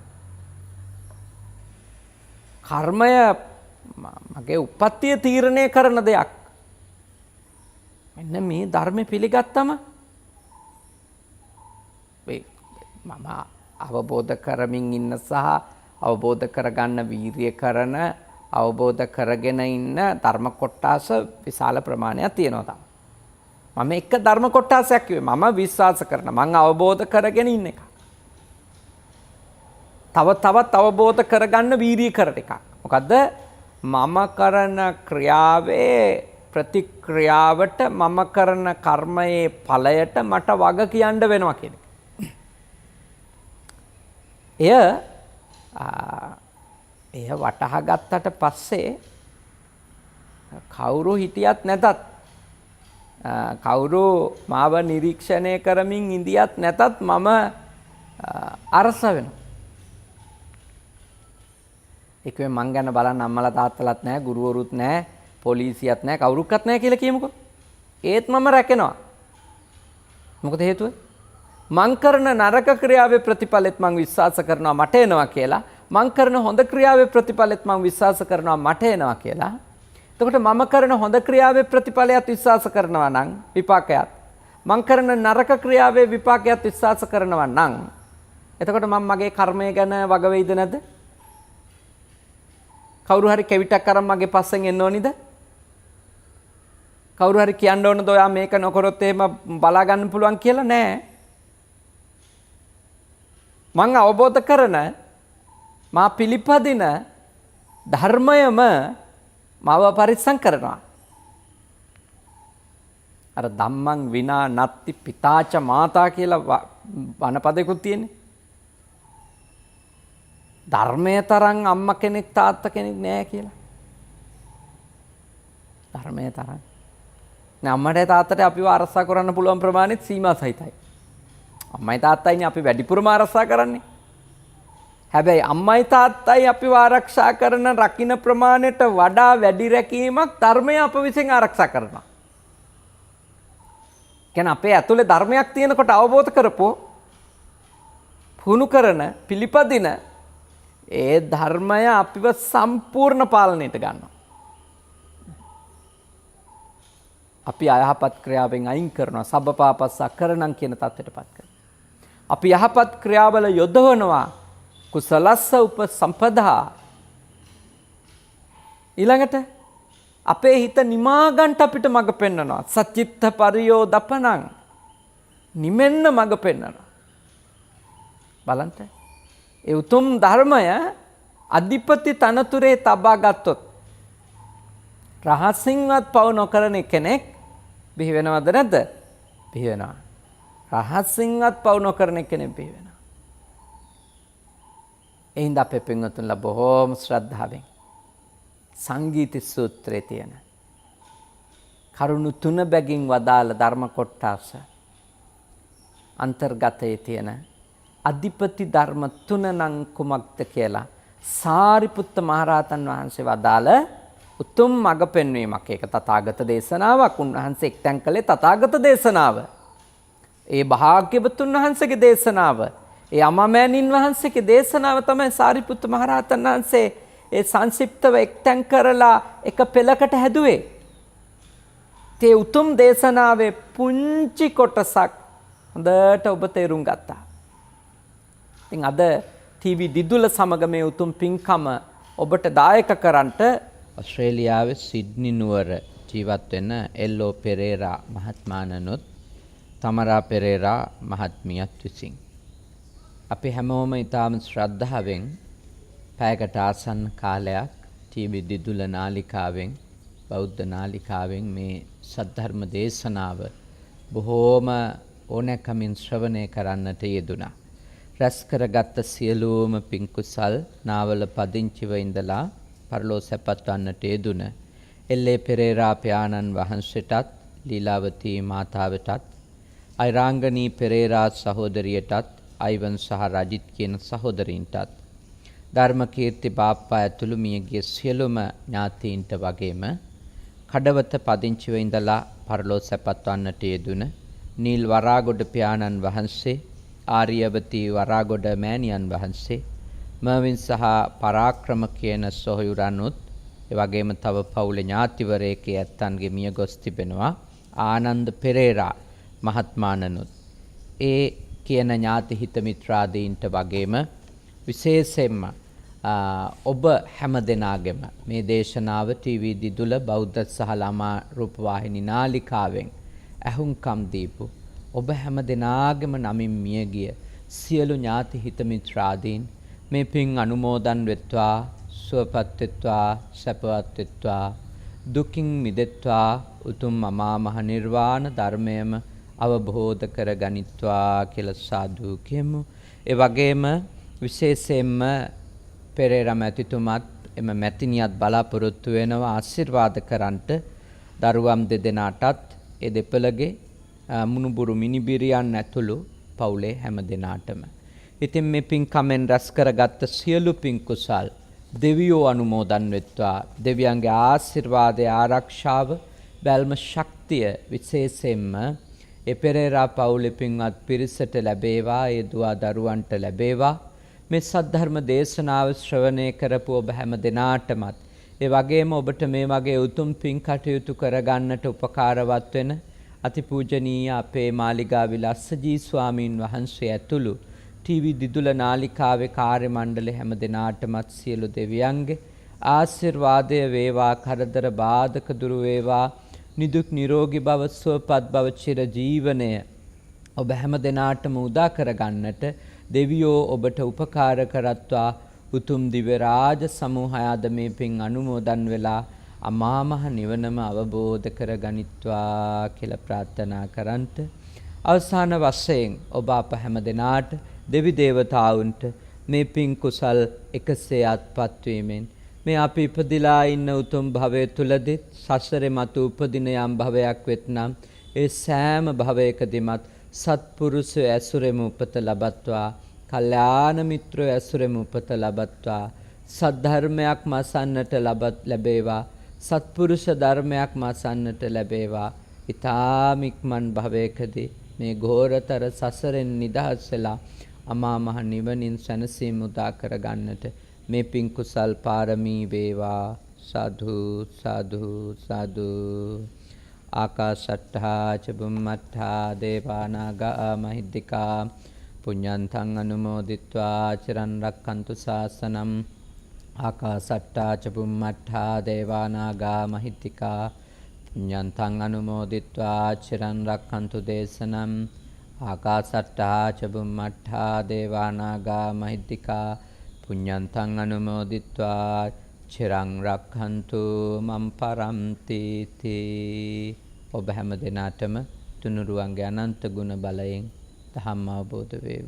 කර්මය මගේ උප්පත්තිය තීරණය කරන දෙයක්. මෙන්න මේ ධර්මය පිළිගත්තම මම අවබෝධ කරමින් ඉන්න සහ අවබෝධ කරගන්න වීරිය කරන අවබෝධ කරගෙන ඉන්න ධර්ම කොටස විශාල ප්‍රමාණයක් තියෙනවා තමයි. මම එක ධර්ම කොටසක් කිව්වේ මම විශ්වාස කරන මම අවබෝධ කරගෙන ඉන්න එක. තවත් අවබෝධ කරගන්න වීරිය කරන එක. මොකද්ද? මම කරන ක්‍රියාවේ ප්‍රතික්‍රියාවට මම කරන කර්මයේ ඵලයට මට වග කියන්න වෙනවා කියන එක. එය වටහා ගත්තට පස්සේ කවුරු හිටියත් නැතත් කවුරු මාව නිරීක්ෂණය කරමින් ඉඳියත් නැතත් මම අරස වෙනවා. ඒකෙ මං ගැන බලන්න අම්මලා තාත්තලාත් නැහැ, ගුරුවරුත් නැහැ, පොලිසියත් නැහැ, කවුරුක්වත් නැහැ කියලා කියමුකෝ. ඒත් මම රැකෙනවා. මොකද හේතුව? මං කරන නරක ක්‍රියාවේ ප්‍රතිඵලෙත් මං විශ්වාස කරනවා මට එනවා කියලා. මං කරන හොඳ ක්‍රියාවේ ප්‍රතිඵලෙත් මං විශ්වාස කරනවා මට එනවා කියලා. එතකොට මම කරන හොඳ ක්‍රියාවේ ප්‍රතිඵලයත් විශ්වාස කරනවා නම් විපාකයක්. මං කරන නරක ක්‍රියාවේ විපාකයක් විශ්වාස කරනවා නම් එතකොට මම මගේ කර්මය ගැන වග වෙයිද නැද්ද? කවුරු හරි කෙවිතක් අරන් මගේ පස්සෙන් එන්න ඕනිද? කවුරු හරි කියන්න ඕනද ඔයා මේක නොකරොත් එහෙම බලා ගන්න පුළුවන් කියලා? නෑ. මං අවබෝධ කරන මා පිළිපදින ධර්මයම මාව පරිස්සම් කරනවා. අර ධම්මං විනා නත්ති පිතාච මාතා කියලා වනපදයකුත් තියෙන්නේ. ධර්මයේ තරම් අම්මා කෙනෙක් තාත්තා කෙනෙක් නෑ කියලා. ධර්මයේ තරම්. නේ අම්මට තාත්තට අපිව ආරක්ෂා කරන්න පුළුවන් ප්‍රමාණෙත් සීමා සහිතයි. අම්මයි තාත්තයිනේ අපි වැඩිපුරම ආරක්ෂා කරන්නේ. හැබැයි අම්මයි තාත්තයි අපිව ආරක්ෂා කරන රකින්න ප්‍රමාණයට වඩා වැඩි රැකීමක් ධර්මය අප විසින් ආරක්ෂා කරනවා. කියන්නේ අපේ ඇතුලේ ධර්මයක් තියෙනකොට අවබෝධ කරපෝ පුහුණු කරන පිළිපදින ඒ ධර්මය අපිව සම්පූර්ණ පාලනයට ගන්නවා. අපි අයහපත් ක්‍රියාවෙන් අයින් කරනවා සබ්බපාපස්සා කරණම් කියන தත්ත්වයටපත් කරනවා. අපි යහපත් ක්‍රියාවල යොදවනවා කුසලස්ස උපසම්පදා. ඊළඟට අපේ හිත නිමා ගන්නට අපිට මඟ පෙන්වනවා. සච්චිත්ත පරියෝදපණං නිමෙන්න මඟ පෙන්වනවා. බලන්න. ඒ උතුම් ධර්මය අධිපති තනතුරේ තබා ගත්තොත් රහසින්වත් පව නොකරන කෙනෙක් බිහි වෙනවද නැද්ද? බිහි වෙනවා. රහසින්වත් පව නොකරන කෙනෙක් බිහි වෙනවා. එහිඳ අපේ පින්වතුන්ලා බොහෝම ශ්‍රද්ධාවෙන් සංගීත සූත්‍රයේ තියෙන කරුණු තුන බැගින් වදාළ ධර්ම කොටස අන්තර්ගතයේ තියෙන අධිපති ධර්ම තුන නම් කුමක්ද කියලා සාරිපුත්ත මහරහතන් වහන්සේ වදාළ උතුම් මඟ පෙන්වීමක්. ඒක තථාගත දේශනාවක්. උන්වහන්සේ එක්තැන් කළේ තථාගත දේශනාව. ඒ භාග්‍යවතුන් වහන්සේගේ දේශනාව. ඒ අමාමෑණින් වහන්සේගේ දේශනාව තමයි සාරිපුත්ත මහරහතන් වහන්සේ ඒ සංක්ෂිප්තව එක්තැන් කරලා එක පෙළකට හැදුවේ. ඒ උතුම් දේශනාවේ පුංචි කොටසක් හොඳට ඔබ තේරුම් ගත්තා. ඉතින් අද ටීවී දිදුල සමග මේ උතුම් පින්කම ඔබට දායක කරන්නට ඔස්ට්‍රේලියාවේ සිඩ්නි නුවර ජීවත් වෙන එල්.ඕ. පෙරේරා මහත්මයාණනුත් තමරා පෙරේරා මහත්මියත් විසින් අපි හැමෝම ඊටාම ශ්‍රද්ධාවෙන් පැයකට ආසන්න කාලයක් ටීවී දිදුල නාලිකාවෙන් බෞද්ධ නාලිකාවෙන් මේ සද්ධර්ම දේශනාව බොහෝම ඕනෑකමින් ශ්‍රවණය කරන්නට යෙදුණා. රැස් කරගත් සියලුම පින් කුසල් නාවල පදිංචිව ඉඳලා පරලෝ සැපත් වන්නට යෙදුණ එල්.ඒ. පෙරේරා පියාණන් වහන්සේටත් ලීලාවතී මාතාවටත් අයිරාංගනී පෙරේරා සහෝදරියටත් අයිවන් සහ රජිත් කියන සහෝදරීන්ටත් ධර්මකීර්ති බාප්පා ඇතුළු මියගිය සියලුම ඥාතීන්ට වගේම කඩවත පදිංචිව ඉඳලා පරලෝ සැපත් වන්නට යෙදුණ නීල් වරාගොඩ පියාණන් වහන්සේ ආර්යවතී වරාගොඩ මෑණියන් වහන්සේ මර්වින් සහ පරාක්‍රම කියන සොහොයුරනුත් ඒ වගේම තව පවුලේ ඥාතිවරයෙක් ඇත්තන්ගේ මිය ගොස් තිබෙනවා ආනන්ද පෙරේරා මහත්මයාණනුත් ඒ කියන ඥාති හිත මිත්‍රාදීන්ට වගේම විශේෂයෙන්ම ඔබ හැම දෙනාගෙම මේ දේශනාව ටීවී දිදුල බෞද්ධ සහ ළමා රූපවාහිනී නාලිකාවෙන් ඇහුම්කම් දීපු ඔබ හැම දෙනාගෙම නමින් මියගිය සියලු ඥාති හිත මිත්‍රාදීන් මේ පින් අනුමෝදන් වෙත්වා සුවපත් වෙත්වා සැපවත් වෙත්වා දුකින් මිදෙත්වා උතුම් අමා මහ නිර්වාණ ධර්මයම අවබෝධ කර ගනිත්වා කියලා සාදු කියමු. ඒ වගේම විශේෂයෙන්ම පෙරේරා මැතිතුමත් එම මැතිනියත් බලාපොරොත්තු වෙනවා ආශිර්වාද කරන්නට දරුවම් දෙදෙනාටත් ඒ දෙපළගේ මුණුබුරු මිනිබිරියන් ඇතුළු පවුලේ හැම දෙනාටම. ඉතින් මේ පින්කමෙන් රැස් කරගත්ත සියලු පින් කුසල් දෙවියෝ අනුමෝදන් වෙත්වා. දෙවියන්ගේ ආශිර්වාදය ආරක්ෂාව බැල්ම ශක්තිය විශේෂයෙන්ම ඒ පෙරේරා පවුලේ පින්වත් පිරිසට ලැබේවා. ඒ දුවා දරුවන්ට ලැබේවා. මේ සද්ධර්ම දේශනාව ශ්‍රවණය කරපු ඔබ හැම දෙනාටමත් ඒ වගේම ඔබට මේ වගේ උතුම් පින් කටයුතු කරගන්නට උපකාරවත් වෙන අතිපූජනීය අපේ මාලිගා විලස්සජී ස්වාමීන් වහන්සේ ඇතුළු ටීවී දිදුල නාලිකාවේ කාර්ය මණ්ඩලය හැම දෙනාටමත් සියලු දෙවියන්ගේ ආශිර්වාදය වේවා, කරදර බාධක දුරු වේවා, නිදුක් නිරෝගී භව, සුවපත් භව, චිර ජීවනය ඔබ හැම දෙනාටම උදා කරගන්නට දෙවියෝ ඔබට උපකාර කරත්වා. උතුම් දිව්‍ය රාජ සමූහයාද මේ පින් අනුමෝදන් වෙලා අමා මහ නිවනම අවබෝධ කරගනිත්වා කියලා ප්‍රාර්ථනා කරන්ට. අවසාන වශයෙන් ඔබ අප හැම දෙනාට දෙවි දේවතාවුන්ට මේ පින් කුසල් එකසේ අත්පත් වීමෙන් මේ අපි ඉපදිලා ඉන්න උතුම් භවය තුලදීත් සසරේ මතු උපදින යම් භවයක් වෙත්නම් ඒ සෑම භවයකදීමත් සත්පුරුෂ ඇසුරෙම උපත ලබත්වා, කල්යාණ මිත්‍රය ඇසුරෙම උපත ලබත්වා, සද්ධර්මයක් මසන්නට ලැබේවා, සත්පුරුෂ ධර්මයක් මසන්නට ලැබේවා. ඊ타ම ඉක්මන් භවයකදී මේ ඝෝරතර සසරෙන් නිදහස් වෙලා අමා මහ නිවනින් සැනසීම උදා කරගන්නට මේ පින් කුසල් පාරමී වේවා. සාදු සාදු සාදු. ආකාශට්ඨා ච බුම්මට්ඨා දේවානාගා මහිද්దికා පුඤ්ඤන්තං අනුමෝදිත්වා චිරන් රක්ඛන්තු ශාසනං. ආකාශට්ඨා ච බුම්මට්ඨා දේවානාගා මහිද්దికා පුඤ්ඤන්තං අනුමෝදිත්වා චිරන් රක්ඛන්තු දේශනං. ආකාශට්ඨා ච බුම්මට්ඨා දේවානාගා මහිද්దికා පුඤ්ඤන්තං අනුමෝදිත්වා චිරං රක්ඛන්තු මම් පරන්ති තී. ඔබ හැම දිනාටම තුනුරුවන්ගේ අනන්ත ගුණ බලයෙන් ධම්ම අවබෝධ වේවා.